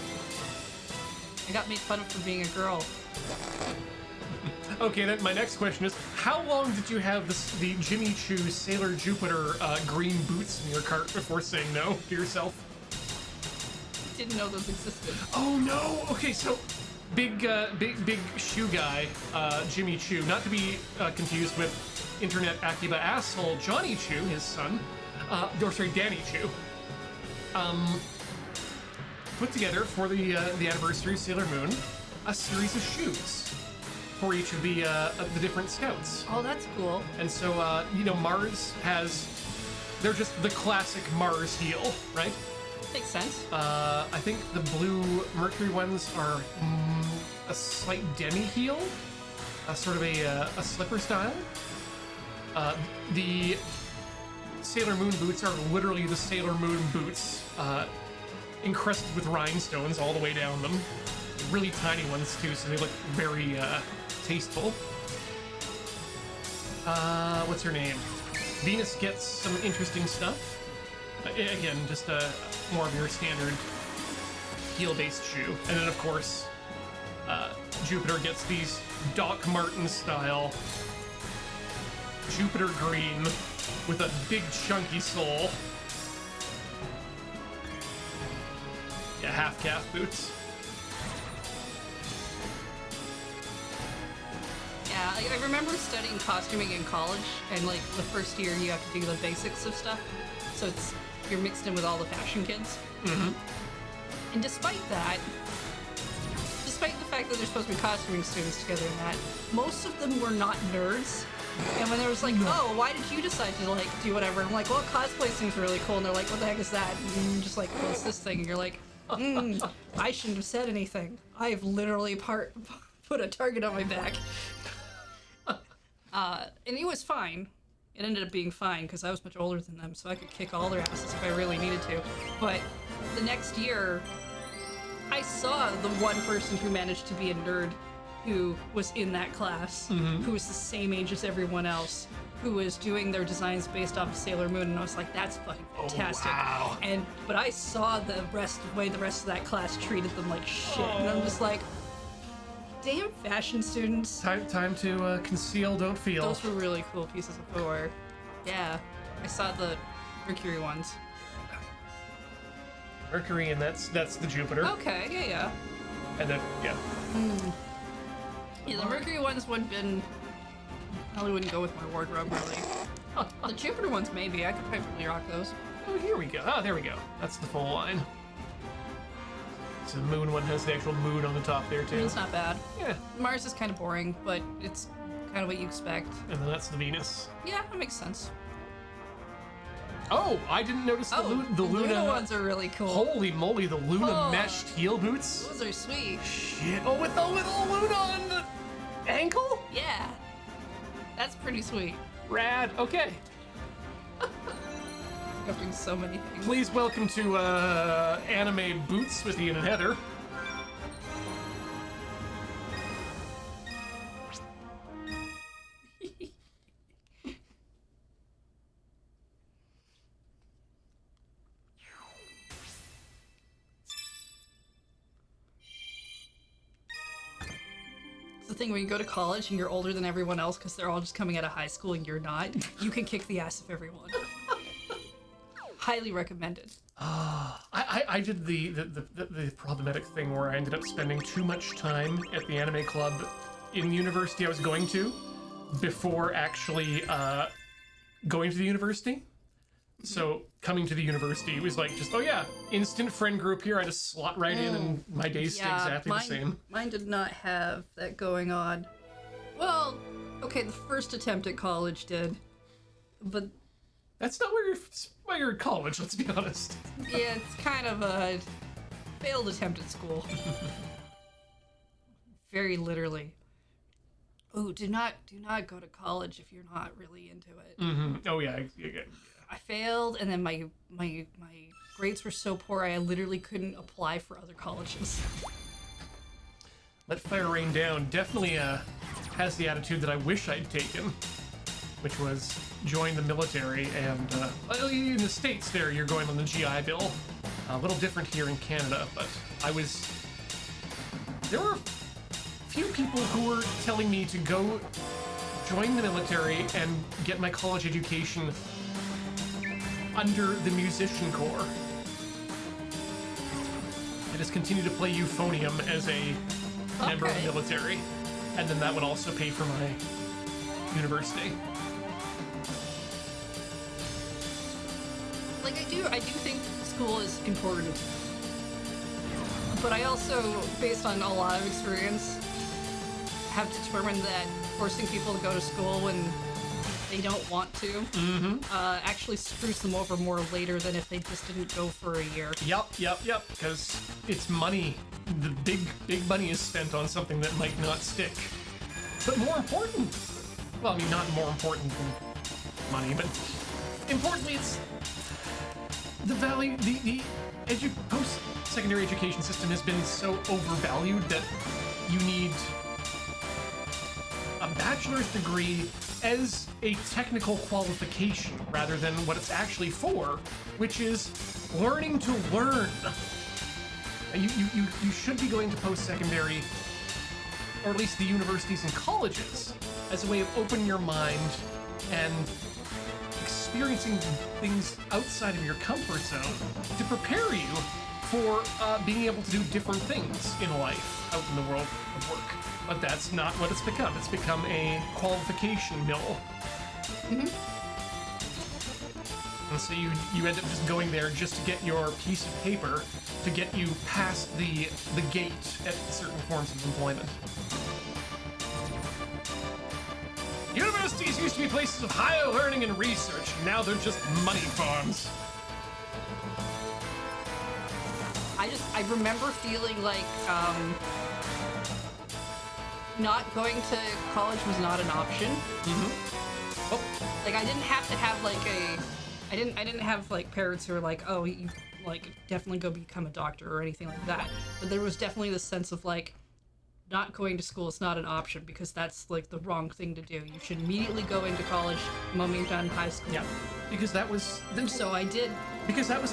I got made fun of for being a girl. Okay, then my next question is, how long did you have the Jimmy Choo Sailor Jupiter green boots in your cart before saying no to yourself? Didn't know those existed. Oh no! Okay, so big shoe guy, Jimmy Choo, not to be confused with internet Akiba asshole Johnny Choo, his son, Danny Choo, put together for the anniversary of Sailor Moon a series of shoes for each of the different scouts. Oh, that's cool. And so, Mars they're just the classic Mars heel, right? Makes sense. I think the blue Mercury ones are a slight demi heel, sort of a slipper style. The Sailor Moon boots are literally the Sailor Moon boots, encrusted with rhinestones all the way down them. Really tiny ones too, so they look very tasteful. What's her name? Venus gets some interesting stuff. Again, just more of your standard heel-based shoe. And then, of course, Jupiter gets these Doc Martin style Jupiter green with a big chunky sole. Yeah, half-calf boots. Yeah, I remember studying costuming in college, and like the first year you have to do the basics of stuff. So you're mixed in with all the fashion kids. Mm-hmm. And despite the fact that they're supposed to be costuming students together in that, most of them were not nerds. And when there was like, oh, why did you decide to like do whatever? I'm like, well, cosplay seems really cool. And they're like, what the heck is that? And you're just like, well, it's this thing. And you're like, I shouldn't have said anything. I've literally put a target on my back. And it was fine. It ended up being fine because I was much older than them, so I could kick all their asses if I really needed to. But the next year, I saw the one person who managed to be a nerd who was in that class, who was the same age as everyone else, who was doing their designs based off of Sailor Moon, and I was like, that's fucking fantastic. Oh, wow. But I saw the way the rest of that class treated them like shit, and I'm just like, damn fashion students. Time to conceal, don't feel. Those were really cool pieces of footwear. Yeah, I saw the Mercury ones. Mercury, and that's the Jupiter. Okay, yeah. And then, yeah. Yeah, the Mercury ones probably wouldn't go with my wardrobe, really. The Jupiter ones, maybe. I could probably rock those. Oh, here we go. Oh, there we go. That's the full line. So the moon one has the actual moon on the top there, too. It's not bad. Yeah. Mars is kind of boring, but it's kind of what you expect. And then that's the Venus. Yeah, that makes sense. Oh, I didn't notice the Luna ones are really cool. Holy moly, the Luna meshed heel boots. Those are sweet. Shit. Oh, with the little Luna on the ankle? Yeah. That's pretty sweet. Rad. Okay. I'm doing so many things. Please welcome to Anime Boots with Ian and Heather. The thing when you go to college and you're older than everyone else because they're all just coming out of high school and you're not, you can kick the ass of everyone. Highly recommended. I did the problematic thing where I ended up spending too much time at the anime club in the university I was going to before actually going to the university. So coming to the university was like just, oh yeah, instant friend group here. I just slot right in and my days stay exactly the same. Mine did not have that going on. Well, okay, the first attempt at college did, but that's not why you're at college, let's be honest. Yeah, it's kind of a failed attempt at school. Very literally. Oh, do not go to college if you're not really into it. Mm-hmm. Oh yeah. I failed, and then my grades were so poor I literally couldn't apply for other colleges. Let fire rain down. Definitely had has the attitude that I wish I'd taken, which was join the military. And in the States there, you're going on the GI Bill. A little different here in Canada, but there were few people who were telling me to go join the military and get my college education under the musician corps. I just continued to play euphonium as a member of the military, and then that would also pay for my university. Like, I do think school is important. But I also, based on a lot of experience, have determined that forcing people to go to school when they don't want to actually screws them over more later than if they just didn't go for a year. Yep, because it's money. The big money is spent on something that might not stick. But more important, well, I mean, not more important than money, but importantly, it's the value, the post-secondary education system has been so overvalued that you need a bachelor's degree as a technical qualification rather than what it's actually for, which is learning to learn. You should be going to post-secondary, or at least the universities and colleges, as a way of opening your mind and experiencing things outside of your comfort zone to prepare you for being able to do different things in life out in the world of work. But that's not what it's become. It's become a qualification mill. And so you end up just going there just to get your piece of paper to get you past the gate at certain forms of employment. Universities used to be places of higher learning and research. Now they're just money farms. I remember feeling like not going to college was not an option. Oh. Like, I didn't have to have I didn't have like parents who were like, oh, you like definitely go become a doctor or anything like that. But there was definitely this sense of like, not going to school is not an option because that's like the wrong thing to do. You should immediately go into college the moment you're done high school. Yeah, because that was. So I did. Because that was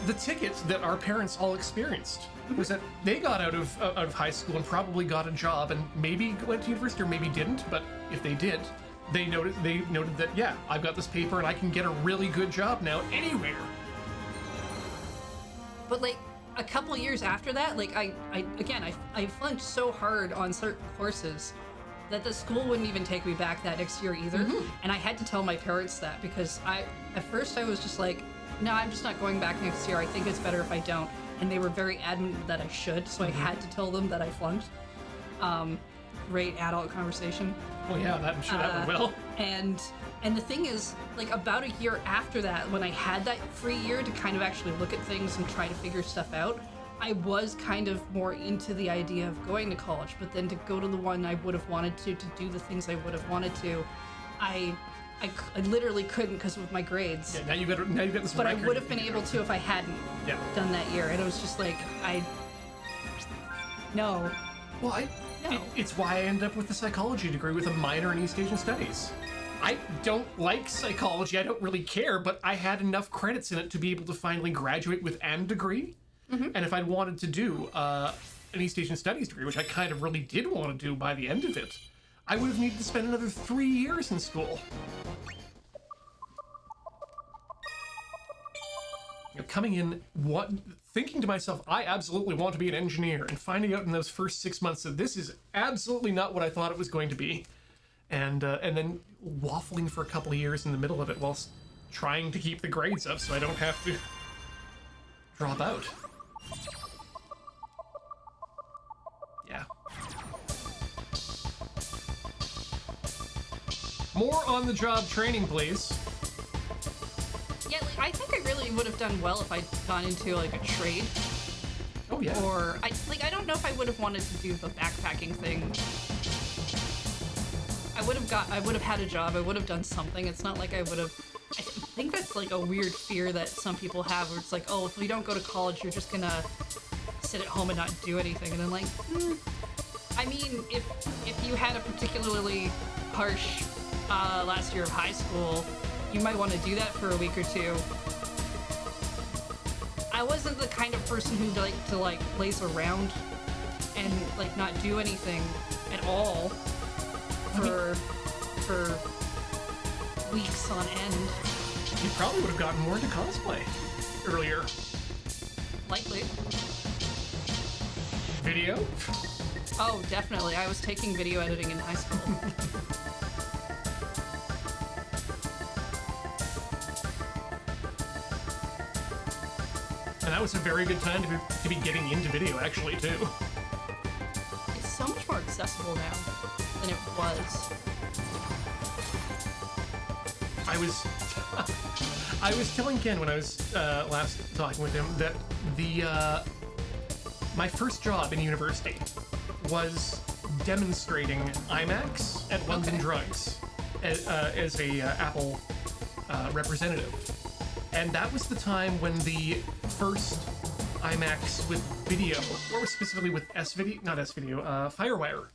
the ticket that our parents all experienced. Was that they got out of high school and probably got a job and maybe went to university or maybe didn't. But if they did, they noted that, yeah, I've got this paper and I can get a really good job now anywhere. But like a couple years after that, like I flunked so hard on certain courses that the school wouldn't even take me back that next year either. And I had to tell my parents that because at first I was just like, no, I'm just not going back next year. I think it's better if I don't. And they were very adamant that I should, so I had to tell them that I flunked. Great adult conversation. Oh yeah, I'm sure that went well. And the thing is, like about a year after that, when I had that free year to kind of actually look at things and try to figure stuff out, I was kind of more into the idea of going to college. But then to go to the one I would have wanted to do the things I would have wanted to, I literally couldn't because of my grades. Yeah, now you got this. But I would have been able to if I hadn't done that year. And it was just like, no. Well, it's why I ended up with a psychology degree with a minor in East Asian Studies. I don't like psychology, I don't really care, but I had enough credits in it to be able to finally graduate with an degree. And if I'd wanted to do an East Asian Studies degree, which I kind of really did want to do by the end of it, I would have needed to spend another 3 years in school. You know, coming in, thinking to myself, I absolutely want to be an engineer, and finding out in those first 6 months that this is absolutely not what I thought it was going to be, and then waffling for a couple of years in the middle of it whilst trying to keep the grades up so I don't have to drop out. Yeah. More on-the-job training, please. Yeah, like, I think I really would have done well if I'd gone into like a trade. Oh yeah. Or I don't know if I would have wanted to do the backpacking thing. I would have had a job. I would have done something. It's not like I would have. I think that's like a weird fear that some people have, where it's like, oh, if you don't go to college, you're just gonna sit at home and not do anything. And I'm like, I mean, if you had a particularly harsh last year of high school, you might want to do that for a week or two. I wasn't the kind of person who liked to like laze around and like not do anything at all for weeks on end. You probably would have gotten more into cosplay earlier. Likely. Video? Oh, definitely. I was taking video editing in high school. And that was a very good time to be getting into video, actually, too. It's so much more accessible now than it was. I was telling Ken when I was last talking with him that my first job in university was demonstrating IMAX at London Drugs as a Apple representative. And that was the time when the first IMAX with video, or specifically with Firewire,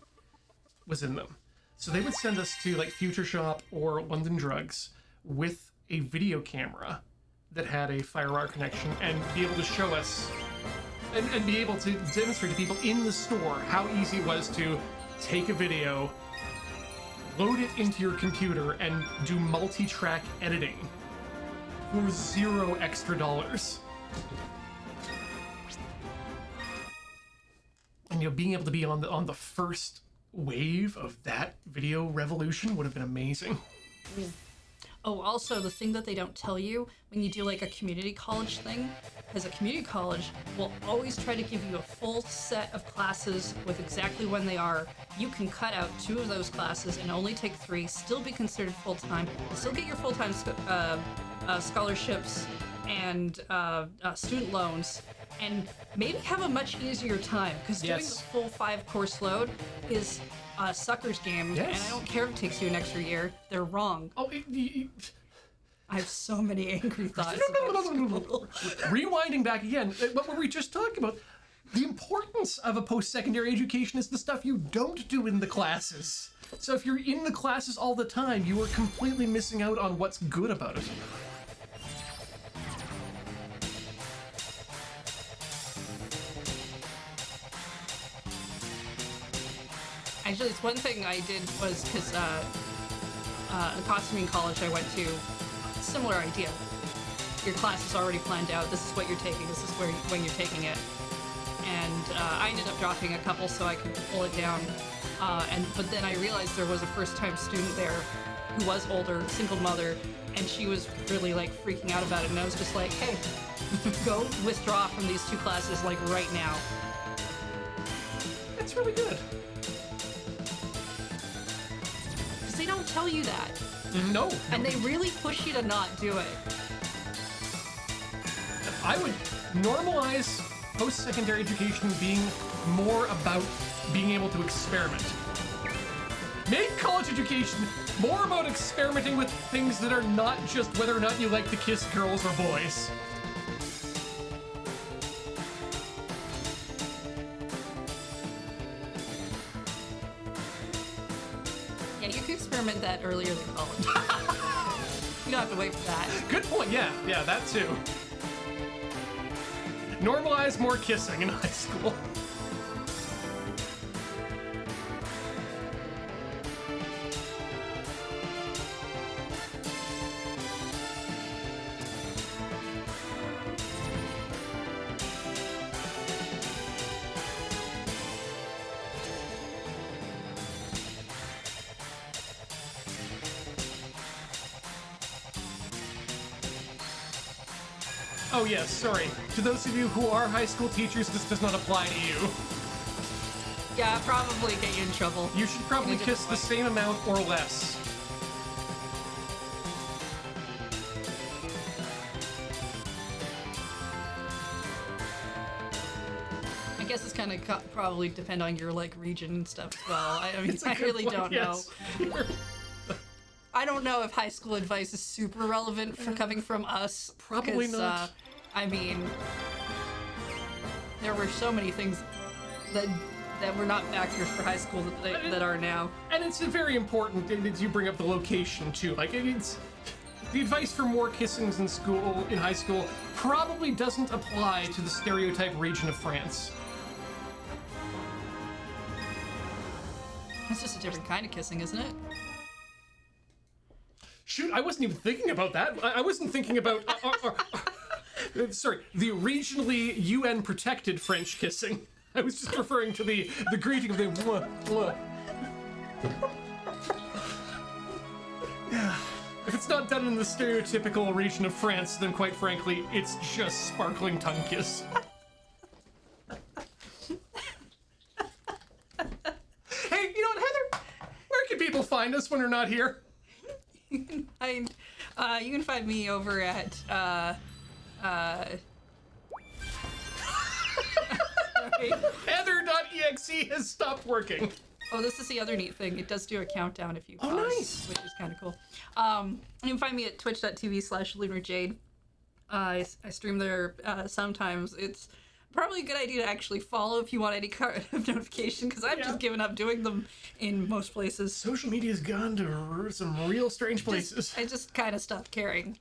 was in them. So they would send us to like Future Shop or London Drugs with a video camera that had a Firewire connection and be able to show us and be able to demonstrate to people in the store how easy it was to take a video, load it into your computer, and do multi-track editing for $0 extra. And being able to be on the first wave of that video revolution would have been amazing. Oh, also, the thing that they don't tell you when you do like a community college thing, because a community college will always try to give you a full set of classes with exactly when they are. You can cut out 2 of those classes and only take 3, still be considered full-time, still get your full-time scholarships and student loans, and maybe have a much easier time, because doing the full 5-course load is a sucker's game, and I don't care if it takes you an extra year. They're wrong. Oh, I have so many angry thoughts. Rewinding back again, what were we just talking about? The importance of a post-secondary education is the stuff you don't do in the classes. So if you're in the classes all the time, you are completely missing out on what's good about it. Actually, it's one thing I did was because the costuming college I went to, similar idea. Your class is already planned out. This is what you're taking. This is when you're taking it. And I ended up dropping a couple so I could pull it down. But then I realized there was a first-time student there who was older, single mother, and she was really like freaking out about it. And I was just like, hey, go withdraw from these 2 classes like right now. That's really good. They don't tell you that. No. And they really push you to not do it. I would normalize post-secondary education being more about being able to experiment. Make college education more about experimenting with things that are not just whether or not you like to kiss girls or boys. Experiment that earlier than college. You don't have to wait for that. Good point. Yeah, that too. Normalize more kissing in high school. Oh yes, sorry. To those of you who are high school teachers, this does not apply to you. Yeah, probably get you in trouble. You should probably kiss the same amount or less. I guess it's kind of probably depend on your like region and stuff as well. I mean, I really don't know. I don't know if high school advice is super relevant for coming from us. Probably not. I mean, there were so many things that that were not factors for high school that are now. And it's very important, and you bring up the location too. Like, it's the advice for more kissings in high school probably doesn't apply to the stereotype region of France. It's just a different kind of kissing, isn't it? Shoot, I wasn't even thinking about that. I wasn't thinking about sorry, the regionally UN protected French kissing. I was just referring to the greeting of the mwah, mwah. If it's not done in the stereotypical region of France, then quite frankly, it's just sparkling tongue kiss. Hey, you know what, Heather? Where can people find us when we're not here? You can find me over at Heather.exe has stopped working. Oh, this is the other neat thing. It does do a countdown if you pause, nice. which is kind of cool. You can find me at twitch.tv/lunarjade. I stream there sometimes. It's probably a good idea to actually follow if you want any kind of notification, because I've just given up doing them in most places. Social media's gone to some real strange places. I just kind of stopped caring.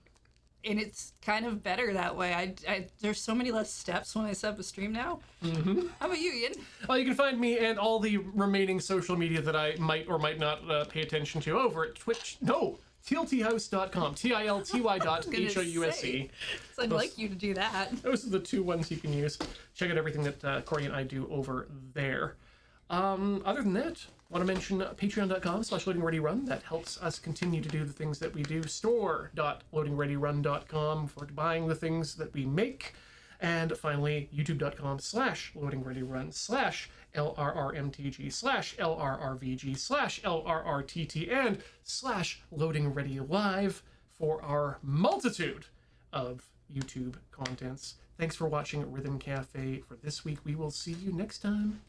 And it's kind of better that way. There's so many less steps when I set up a stream now. Mm-hmm. How about you, Ian? Well, you can find me and all the remaining social media that I might or might not pay attention to over at tiltyhouse.com. tilty.house. So I'd like you to do that. Those are the two ones you can use. Check out everything that Corey and I do over there. Other than that, want to mention patreon.com/loadingreadyrun. That helps us continue to do the things that we do. Store.loadingreadyrun.com for buying the things that we make. And finally, youtube.com/LRRMTG/LRRVG/LRRTT and /LoadingReadyLive for our multitude of YouTube contents. Thanks for watching Rhythm Cafe for this week. We will see you next time.